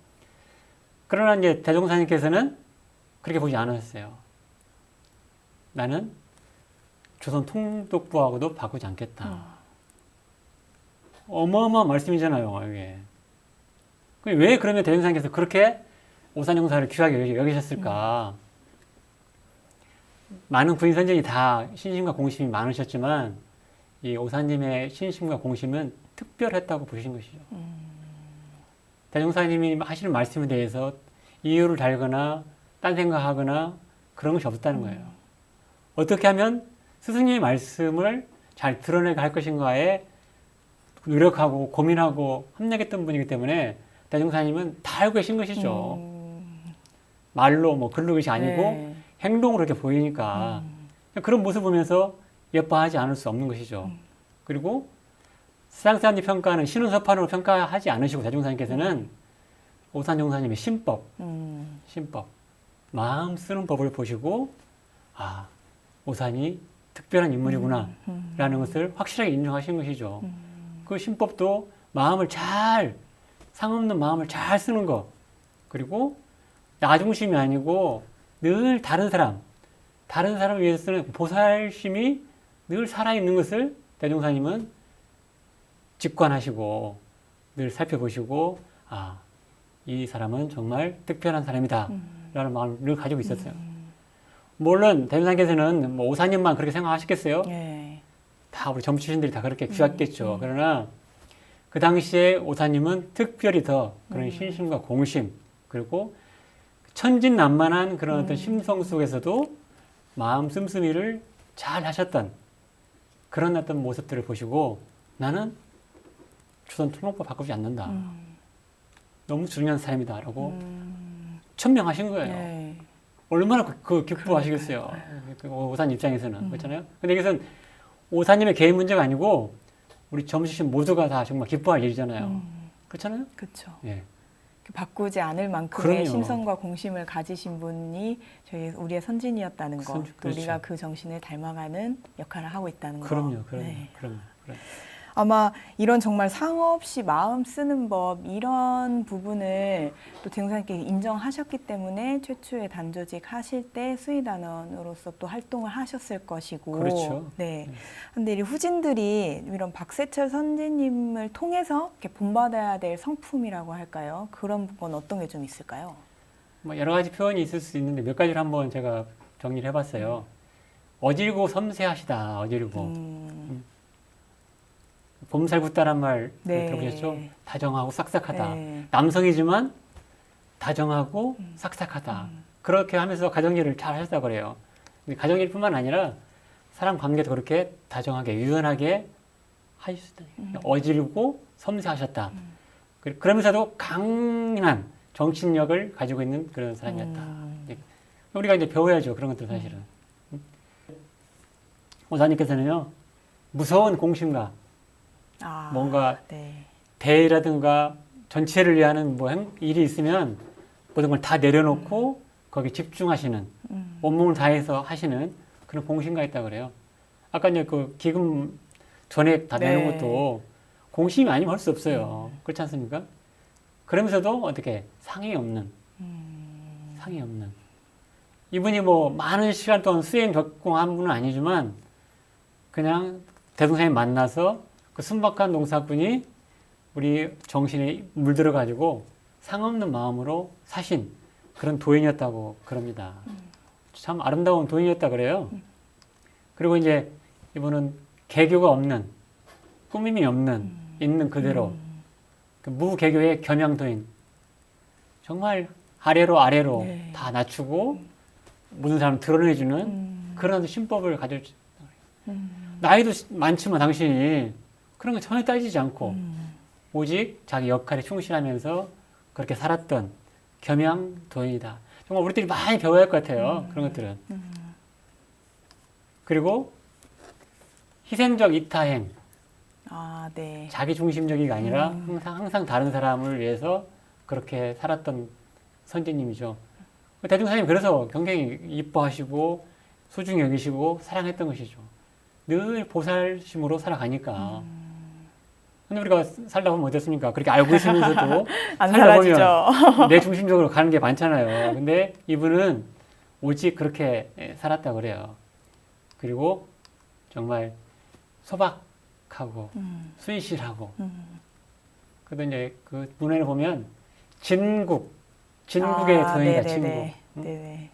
B: 그러나 이제 대종사님께서는 그렇게 보지 않으셨어요. 나는 조선 통독부하고도 바꾸지 않겠다. 어마어마한 말씀이잖아요, 이게. 왜 그러면 대종사님께서 그렇게 오산용사를 귀하게 여기셨을까? 많은 부인 선전이 다 신심과 공심이 많으셨지만 이 오사님의 신심과 공심은 특별했다고 보신 것이죠. 대종사님이 하시는 말씀에 대해서 이유를 달거나 딴 생각하거나 그런 것이 없었다는 거예요. 어떻게 하면 스승님의 말씀을 잘 드러내게 할 것인가에 노력하고 고민하고 합력했던 분이기 때문에 대종사님은 다 알고 계신 것이죠. 말로 뭐 글로 것이 아니고
A: 네.
B: 행동으로 이렇게 보이니까 그런 모습을 보면서 예뻐하지 않을 수 없는 것이죠. 그리고 세상 사람들이 평가하는 신운서판으로 평가하지 않으시고 대종사님께서는 오산종사님의 신법, 마음 쓰는 법을 보시고 아 오산이 특별한 인물이구나 라는 것을 확실하게 인정하신 것이죠. 그 신법도 마음을 잘 상없는 마음을 잘 쓰는 것 그리고 나 중심이 아니고 늘 다른 사람을 위해서 쓰는 보살심이 늘 살아있는 것을 대종사님은 직관하시고 늘 살펴보시고 이 사람은 정말 특별한 사람이다 라는 마음을 늘 가지고 있었어요. 물론 대종사님께서는 뭐 오사님만 그렇게 생각하셨겠어요?
A: 예.
B: 다 우리 점주신들이 다 그렇게 귀했겠죠. 그러나 그 당시에 오사님은 특별히 더 그런 신심과 공심 그리고 천진난만한 그런 어떤 심성 속에서도 마음 씀씀이를 잘 하셨던 그런 어떤 모습들을 보시고 나는 조선 토목법 바꾸지 않는다. 너무 중요한 사람이다 라고 천명하신 거예요.
A: 예.
B: 얼마나 기뻐하시겠어요. 그 오사님 입장에서는. 그렇잖아요. 근데 이것은 오사님의 개인 문제가 아니고 우리 점주신 모두가 다 정말 기뻐할 일이잖아요. 그렇잖아요.
A: 그렇죠.
B: 예.
A: 바꾸지 않을 만큼의
B: 그럼요.
A: 심성과 공심을 가지신 분이 우리의 선진이었다는 거, 또
B: 그렇죠.
A: 우리가 그 정신을 닮아가는 역할을 하고 있다는 거.
B: 그럼요.
A: 네.
B: 그럼요.
A: 아마 이런 정말 상어 없이 마음 쓰는 법 이런 부분을 또 대종사님께 인정하셨기 때문에 최초의 단조직 하실 때 수의단원으로서 또 활동을 하셨을 것이고,
B: 그렇죠.
A: 네. 근데 이 후진들이 이런 박세철 선지님을 통해서 이렇게 본받아야 될 성품이라고 할까요? 그런 건 어떤 게 좀 있을까요?
B: 뭐 여러 가지 표현이 있을 수 있는데 몇 가지를 한번 제가 정리를 해봤어요. 어질고 섬세하시다. 어질고. 봄살붙다란 말
A: 네.
B: 들어보셨죠? 다정하고 싹싹하다.
A: 네.
B: 남성이지만 다정하고 싹싹하다. 그렇게 하면서 가정일을 잘 하셨다고 그래요. 근데 가정일뿐만 아니라 사람 관계도 그렇게 다정하게 유연하게 하셨다. 어질고 섬세하셨다. 그러면서도 강인한 정신력을 가지고 있는 그런 사람이었다. 우리가 이제 배워야죠. 그런 것들 사실은. 오사님께서는요. 무서운 공심과 뭔가
A: 네.
B: 대회라든가 전체를 위하는 뭐 일이 있으면 모든 걸 다 내려놓고 거기 집중하시는 온몸을 다해서 하시는 그런 공심가 있다고 그래요. 아까 이제 그 기금 전액 다 내는
A: 네.
B: 것도 공심이 아니면 할 수 없어요. 그렇지 않습니까? 그러면서도 어떻게 상의 없는 이분이 뭐 많은 시간 동안 수행 적공한 분은 아니지만 그냥 대종사님 만나서 그 순박한 농사꾼이 우리 정신에 물들어 가지고 상없는 마음으로 사신 그런 도인이었다고 그럽니다. 참 아름다운 도인이었다 그래요. 그리고 이제 이분은 개교가 없는 꾸밈이 없는 있는 그대로 그 무개교의 겸양도인 정말 아래로
A: 네.
B: 다 낮추고 모든 사람 드러내주는 그런 신법을 가지고 나이도 많지만 당신이 그런 거 전혀 따지지 않고 오직 자기 역할에 충실하면서 그렇게 살았던 겸양도인이다. 정말 우리들이 많이 배워야 할 것 같아요. 그런 것들은. 그리고 희생적 이타행.
A: 네.
B: 자기 중심적이가 아니라 항상 다른 사람을 위해서 그렇게 살았던 선지님이죠. 대종사님 그래서 굉장히 이뻐하시고 소중히 여기시고 사랑했던 것이죠. 늘 보살심으로 살아가니까. 근데 우리가 살다 보면 어떻습니까? 그렇게 알고 있으면서도
A: 안
B: 살다 보면
A: 사라지죠.
B: 내 중심적으로 가는 게 많잖아요. 근데 이분은 오직 그렇게 살았다고 그래요. 그리고 정말 소박하고 순실하고 그래도 이제 그 문헌을 보면 진국의 도인이다.
A: 네네네.
B: 진국.
A: 네네.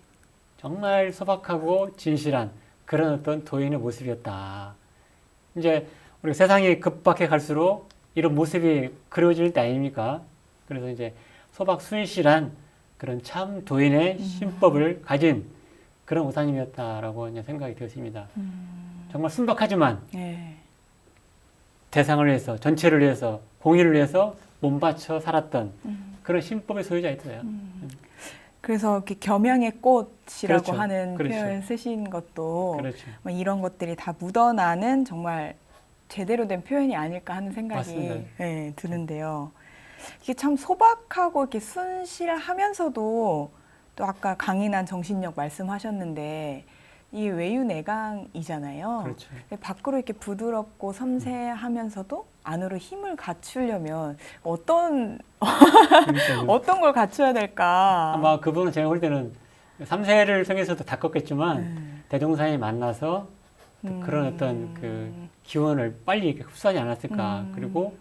B: 정말 소박하고 진실한 그런 어떤 도인의 모습이었다. 이제 우리가 세상이 급박해 갈수록 이런 모습이 그려질 때 아닙니까? 그래서 이제 소박 순실한 그런 참 도인의 신법을 가진 그런 우사님이었다라고 이제 생각이 되었습니다. 정말 순박하지만
A: 네.
B: 대상을 위해서, 전체를 위해서, 공의를 위해서 몸바쳐 살았던 그런 신법의 소유자였어요.
A: 그래서 이렇게 겸양의 꽃이라고
B: 그렇죠.
A: 하는
B: 그렇죠.
A: 표현 쓰신 것도
B: 그렇죠.
A: 뭐 이런 것들이 다 묻어나는 정말 제대로 된 표현이 아닐까 하는 생각이
B: 맞습니다.
A: 네, 드는데요. 이게 참 소박하고 이렇게 순실하면서도 또 아까 강인한 정신력 말씀하셨는데 이 외유내강이잖아요.
B: 그렇죠.
A: 근데 밖으로 이렇게 부드럽고 섬세하면서도 안으로 힘을 갖추려면 어떤
B: 그러니까요.
A: 어떤 걸 갖춰야 될까?
B: 아마 그분은 제가 볼 때는 3세를 통해서도 다 컸겠지만 대종사님이 만나서 그런 어떤 그 기운을 빨리 이렇게 흡수하지 않았을까. 그리고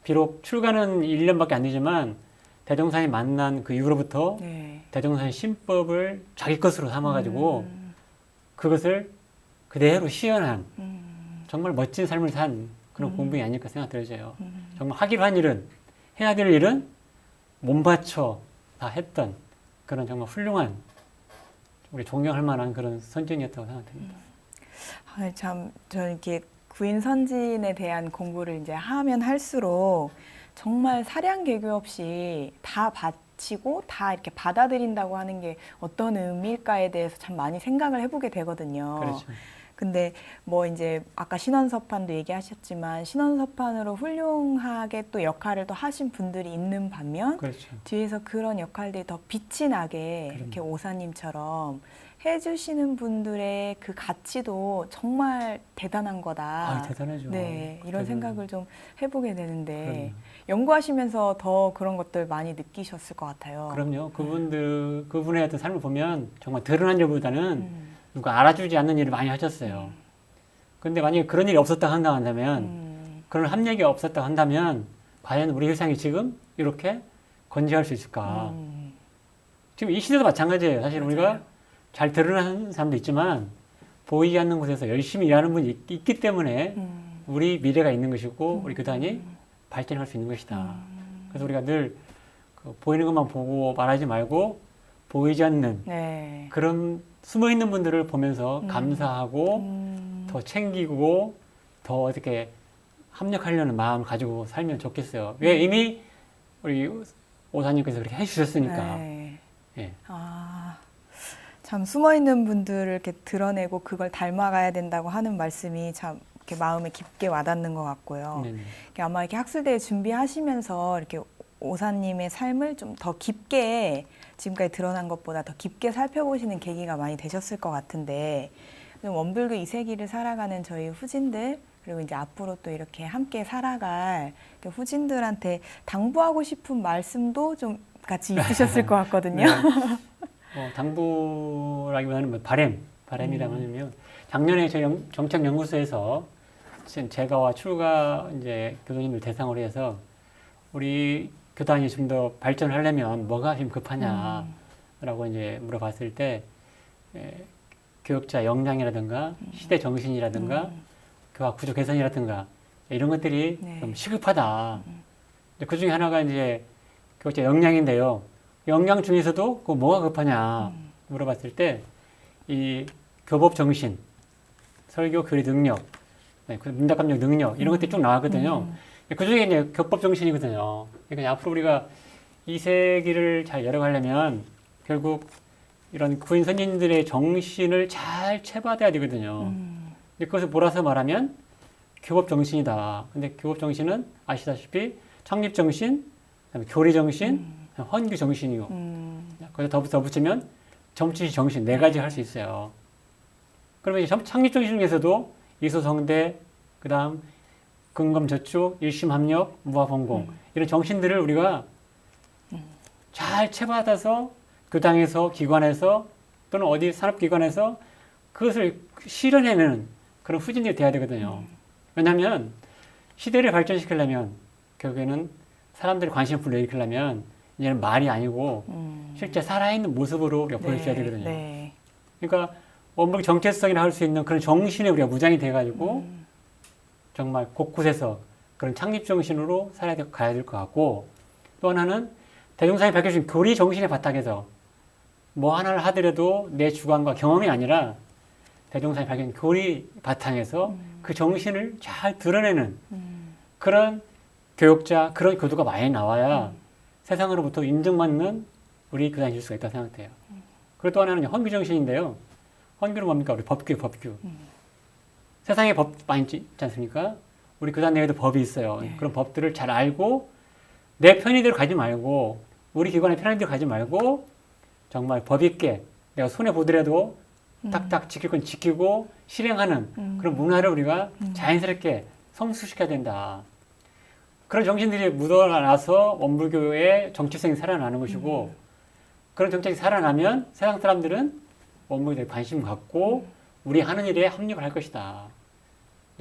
B: 비록 출가는 1년밖에 안 되지만 대종사님 만난 그 이후로부터
A: 네.
B: 대종사님 신법을 자기 것으로 삼아가지고 그것을 그대로 시연한 정말 멋진 삶을 산 그런 공부이 아닐까 생각 들어져요. 정말 하기로 한 일은 해야 될 일은 몸바쳐 다 했던 그런 정말 훌륭한 우리 존경할 만한 그런 선진이었다고 생각됩니다.
A: 아, 참 저는 이렇게 구인 선진에 대한 공부를 이제 하면 할수록 정말 사량개교 없이 다 바치고 다 이렇게 받아들인다고 하는 게 어떤 의미일까에 대해서 참 많이 생각을 해보게 되거든요.
B: 그렇죠.
A: 근데 뭐 이제 아까 신원서판도 얘기하셨지만 신원서판으로 훌륭하게 또 역할을 또 하신 분들이 있는 반면
B: 그렇죠.
A: 뒤에서 그런 역할들이 더 빛이 나게
B: 그럼요.
A: 이렇게 오사님처럼 해주시는 분들의 그 가치도 정말 대단한 거다.
B: 아, 대단하죠.
A: 네, 이런
B: 대단해요.
A: 생각을 좀 해보게 되는데
B: 그럼요.
A: 연구하시면서 더 그런 것들 많이 느끼셨을 것 같아요.
B: 그럼요. 그분의 어떤 삶을 보면 정말 드러난 일보다는 누가 알아주지 않는 일을 많이 하셨어요. 근데 만약에 그런 일이 없었다 한다면, 그런 합력이 없었다 한다면, 과연 우리 세상이 지금 이렇게 건재할 수 있을까? 지금 이 시대도 마찬가지예요. 사실
A: 맞아요.
B: 우리가 잘 드러나는 사람도 있지만, 보이지 않는 곳에서 열심히 일하는 분이 있기 때문에 우리 미래가 있는 것이고, 우리 교단이 발전할 수 있는 것이다. 그래서 우리가 늘 보이는 것만 보고 말하지 말고, 보이지 않는
A: 네.
B: 그런 숨어 있는 분들을 보면서 감사하고 더 챙기고 더 어떻게 합력하려는 마음을 가지고 살면 좋겠어요. 왜 이미 우리 오사님께서 그렇게 해주셨으니까.
A: 네.
B: 예.
A: 아, 참 숨어 있는 분들을 이렇게 드러내고 그걸 닮아가야 된다고 하는 말씀이 참 이렇게 마음에 깊게 와닿는 것 같고요.
B: 네네.
A: 이렇게 아마 이렇게 학술대회 준비하시면서 이렇게 오사님의 삶을 좀 더 깊게 지금까지 드러난 것보다 더 깊게 살펴보시는 계기가 많이 되셨을 것 같은데 원불교 2세기를 살아가는 저희 후진들 그리고 이제 앞으로 또 이렇게 함께 살아갈 후진들한테 당부하고 싶은 말씀도 좀 같이 있으셨을 것 같거든요.
B: 네. 당부라기보다는 뭐 바램이라고 하면 작년에 저희 정책연구소에서 제가와 출가 이제 교도님들 대상으로 해서 우리 교단이 좀 더 발전하려면 뭐가 지금 급하냐라고 이제 물어봤을 때 교육자 역량이라든가 시대 정신이라든가 교학 구조 개선이라든가 이런 것들이
A: 네.
B: 좀 시급하다. 그 중에 하나가 이제 교육자 역량인데요. 역량 중에서도 그 뭐가 급하냐 물어봤을 때 이 교법 정신, 설교 교리 능력, 그 문답감력 능력 이런 것들이 쭉 나왔거든요. 그 중에 이제 교법 정신이거든요. 그러니까 앞으로 우리가 이 세기를 잘 열어가려면 결국 이런 구인 선진들의 정신을 잘 채받아야 되거든요. 근데 그것을 몰아서 말하면 교법 정신이다. 근데 교법 정신은 아시다시피 창립 정신, 그다음에 교리 정신, 헌규 정신이고 거기서 더 붙이면 정치 정신 네 가지 할 수 있어요. 그러면 이제 창립 정신 중에서도 이소성대, 그다음 근검저축, 일심합력, 무아봉공 이런 정신들을 우리가 잘 채받아서 교당에서 기관에서 또는 어디 산업기관에서 그것을 실현해내는 그런 후진들이 돼야 되거든요. 왜냐하면 시대를 발전시키려면 결국에는 사람들의 관심을 불러일으키려면 이제는 말이 아니고 실제 살아있는 모습으로 우리가 보여줘야 되거든요.
A: 네.
B: 그러니까 원불 정체성이라 할 수 있는 그런 정신에 우리가 무장이 돼가지고 정말 곳곳에서 그런 창립 정신으로 가야 될 것 같고 또 하나는 대종사님이 밝혀주신 교리 정신의 바탕에서 뭐 하나를 하더라도 내 주관과 경험이 아니라 대종사님이 밝힌 교리 바탕에서 그 정신을 잘 드러내는 그런 교육자, 그런 교도가 많이 나와야 세상으로부터 인정받는 우리 교단이 될 수가 있다고 생각돼요. 그리고 또 하나는 헌규 정신인데요. 헌규는 뭡니까? 우리 법규. 세상에 법 많이 있지 않습니까? 우리 교단 내에도 법이 있어요. 그런 법들을 잘 알고 내 편의대로 가지 말고 우리 기관의 편의대로 가지 말고 정말 법 있게 내가 손해 보더라도 딱딱 지킬 건 지키고 실행하는 그런 문화를 우리가 자연스럽게 성숙시켜야 된다. 그런 정신들이 묻어나서 원불교의 정체성이 살아나는 것이고 그런 정책이 살아나면 세상 사람들은 원불교에 관심 갖고 우리 하는 일에 합력을 할 것이다.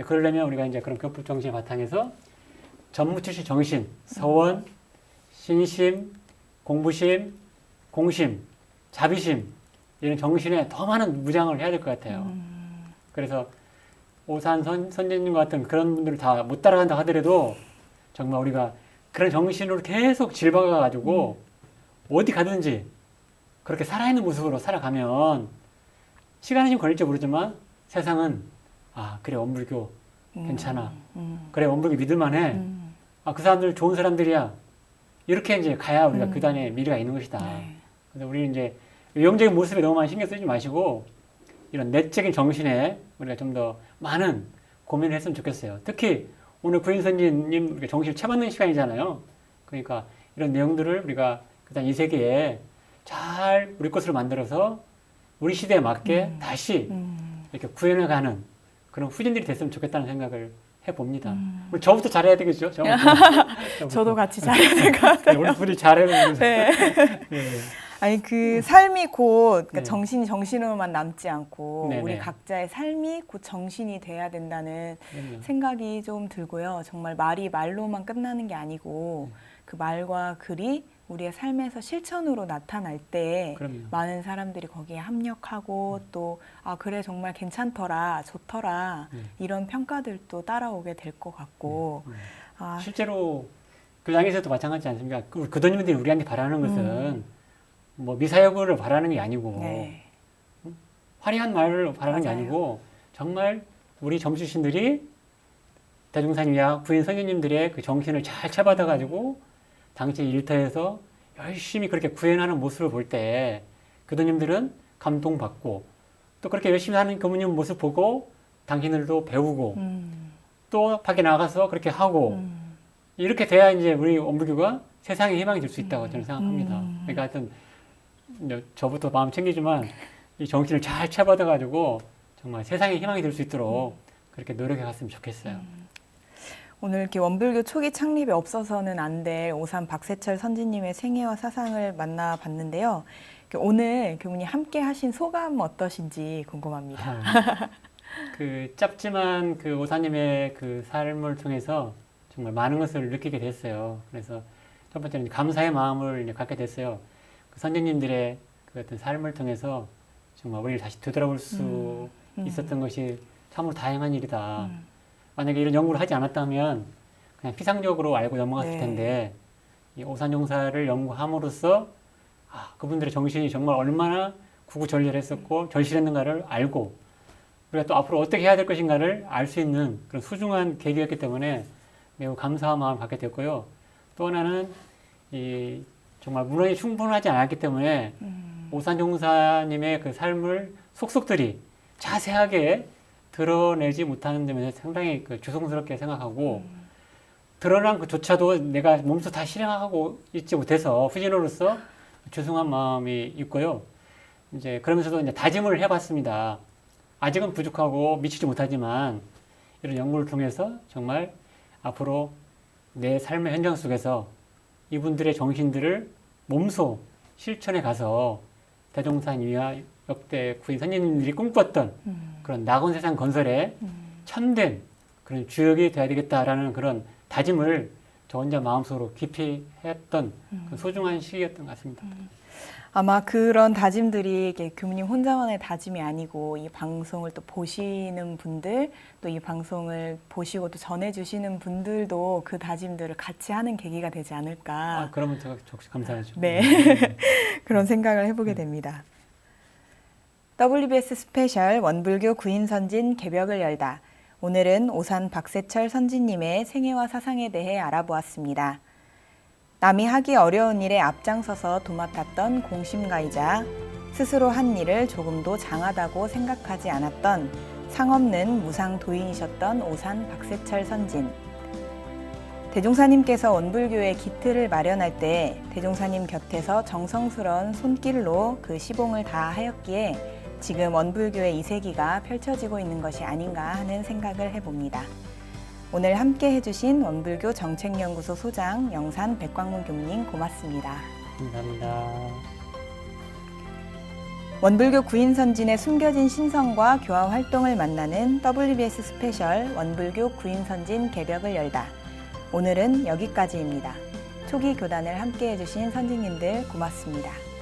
B: 그러려면 우리가 이제 그런 교법 정신의 바탕에서 전무출시 정신, 서원, 신심, 공부심, 공심, 자비심 이런 정신에 더 많은 무장을 해야 될 것 같아요. 그래서 오산 선생님과 같은 그런 분들을 다 못 따라간다 하더라도 정말 우리가 그런 정신으로 계속 질박아가지고 어디 가든지 그렇게 살아있는 모습으로 살아가면 시간이 좀 걸릴지 모르지만 세상은 아 그래 원불교 괜찮아. 그래 원불교 믿을만해. 아 그 사람들 좋은 사람들이야. 이렇게 이제 가야 우리가 그 단에 미래가 있는 것이다.
A: 네.
B: 그래서 우리는 이제 외형적인 모습에 너무 많이 신경 쓰지 마시고 이런 내적인 정신에 우리가 좀 더 많은 고민을 했으면 좋겠어요. 특히 오늘 구인선지님 우리가 정신을 채받는 시간이잖아요. 그러니까 이런 내용들을 우리가 그다음 이 세계에 잘 우리 것으로 만들어서 우리 시대에 맞게 다시 이렇게 구현해가는 그런 후진들이 됐으면 좋겠다는 생각을 해봅니다. 우리 저부터 잘해야 되겠죠?
A: 저도 같이 잘해야 될 것 같아요.
B: 우리 둘이 잘해야 되는
A: 네.
B: 네.
A: 아니 그 삶이 곧 그러니까
B: 네.
A: 정신이 정신으로만 남지 않고
B: 네네.
A: 우리 각자의 삶이 곧 정신이 돼야 된다는
B: 그럼요.
A: 생각이 좀 들고요. 정말 말이 말로만 끝나는 게 아니고 그 말과 글이 우리의 삶에서 실천으로 나타날 때
B: 그럼요.
A: 많은 사람들이 거기에 합력하고 또 아 그래 정말 괜찮더라 좋더라 이런 평가들도 따라오게 될 것 같고 아,
B: 실제로 교장에서도 마찬가지지 않습니까? 그 교도님들이 우리한테 바라는 것은 뭐 미사여구를 바라는 게 아니고
A: 네.
B: 화려한 말을 바라는 게
A: 맞아요.
B: 아니고 정말 우리 점주신들이 대종사님이야 부인 선생님들의 그 정신을 잘 채받아가지고 당시 일터에서 열심히 그렇게 구현하는 모습을 볼 때 교도님들은 감동받고 또 그렇게 열심히 하는 교무님 모습 보고 당신들도 배우고 또 밖에 나가서 그렇게 하고 이렇게 돼야 이제 우리 원불교가 세상에 희망이 될 수 있다고 저는 생각합니다. 그러니까 하여튼 이제 저부터 마음 챙기지만 이 정신을 잘 채받아가지고 정말 세상에 희망이 될 수 있도록 그렇게 노력해 갔으면 좋겠어요.
A: 오늘 이렇게 원불교 초기 창립에 없어서는 안 될 오산 박세철 선지님의 생애와 사상을 만나봤는데요. 오늘 교무님 함께 하신 소감 어떠신지 궁금합니다.
B: 그 짧지만 그 오사님의 그 삶을 통해서 정말 많은 것을 느끼게 됐어요. 그래서 첫 번째는 감사의 마음을 이제 갖게 됐어요. 그 선생님들의 그 어떤 삶을 통해서 정말 우리를 다시 되돌아볼 수 있었던 것이 참으로 다행한 일이다. 만약에 이런 연구를 하지 않았다면 그냥 피상적으로 알고 넘어갔을
A: 네.
B: 텐데 이 오산용사를 연구함으로써 아, 그분들의 정신이 정말 얼마나 구구절절했었고 절실했는가를 알고 우리가 또 앞으로 어떻게 해야 될 것인가를 알 수 있는 그런 소중한 계기였기 때문에 매우 감사한 마음을 갖게 됐고요. 또 하나는 이 정말 문헌이 충분하지 않았기 때문에 오산용사님의 그 삶을 속속들이 자세하게 드러내지 못하는 점에서 상당히 그 죄송스럽게 생각하고 드러난 그조차도 내가 몸소 다 실행하고 있지 못해서 후진으로서 죄송한 마음이 있고요. 이제 그러면서도 이제 다짐을 해봤습니다. 아직은 부족하고 미치지 못하지만 이런 연구를 통해서 정말 앞으로 내 삶의 현장 속에서 이분들의 정신들을 몸소 실천해 가서 대종사님이와 역대 구인 선생님들이 꿈꿨던 그런 낙원 세상 건설에 참된 그런 주역이 돼야 되겠다라는 그런 다짐을 저 혼자 마음속으로 깊이 했던 그 소중한 시기였던 것 같습니다.
A: 아마 그런 다짐들이 이게 교무님 혼자만의 다짐이 아니고 이 방송을 또 보시는 분들 또 이 방송을 보시고 또 전해주시는 분들도 그 다짐들을 같이 하는 계기가 되지 않을까.
B: 아, 그러면 제가 감사하죠.
A: 네. 그런 생각을 해보게 됩니다. WBS 스페셜 원불교 구인선진 개벽을 열다. 오늘은 오산 박세철 선지님의 생애와 사상에 대해 알아보았습니다. 남이 하기 어려운 일에 앞장서서 도맡았던 공심가이자 스스로 한 일을 조금도 장하다고 생각하지 않았던 상없는 무상도인이셨던 오산 박세철 선진. 대종사님께서 원불교의 기틀을 마련할 때 대종사님 곁에서 정성스러운 손길로 그 시봉을 다하였기에 지금 원불교의 이세기가 펼쳐지고 있는 것이 아닌가 하는 생각을 해봅니다. 오늘 함께 해주신 원불교 정책연구소 소장 영산 백광문 교무님 고맙습니다.
B: 감사합니다.
A: 원불교 구인선진의 숨겨진 신성과 교화 활동을 만나는 WBS 스페셜 원불교 구인선진 개벽을 열다. 오늘은 여기까지입니다. 초기 교단을 함께 해주신 선진님들 고맙습니다.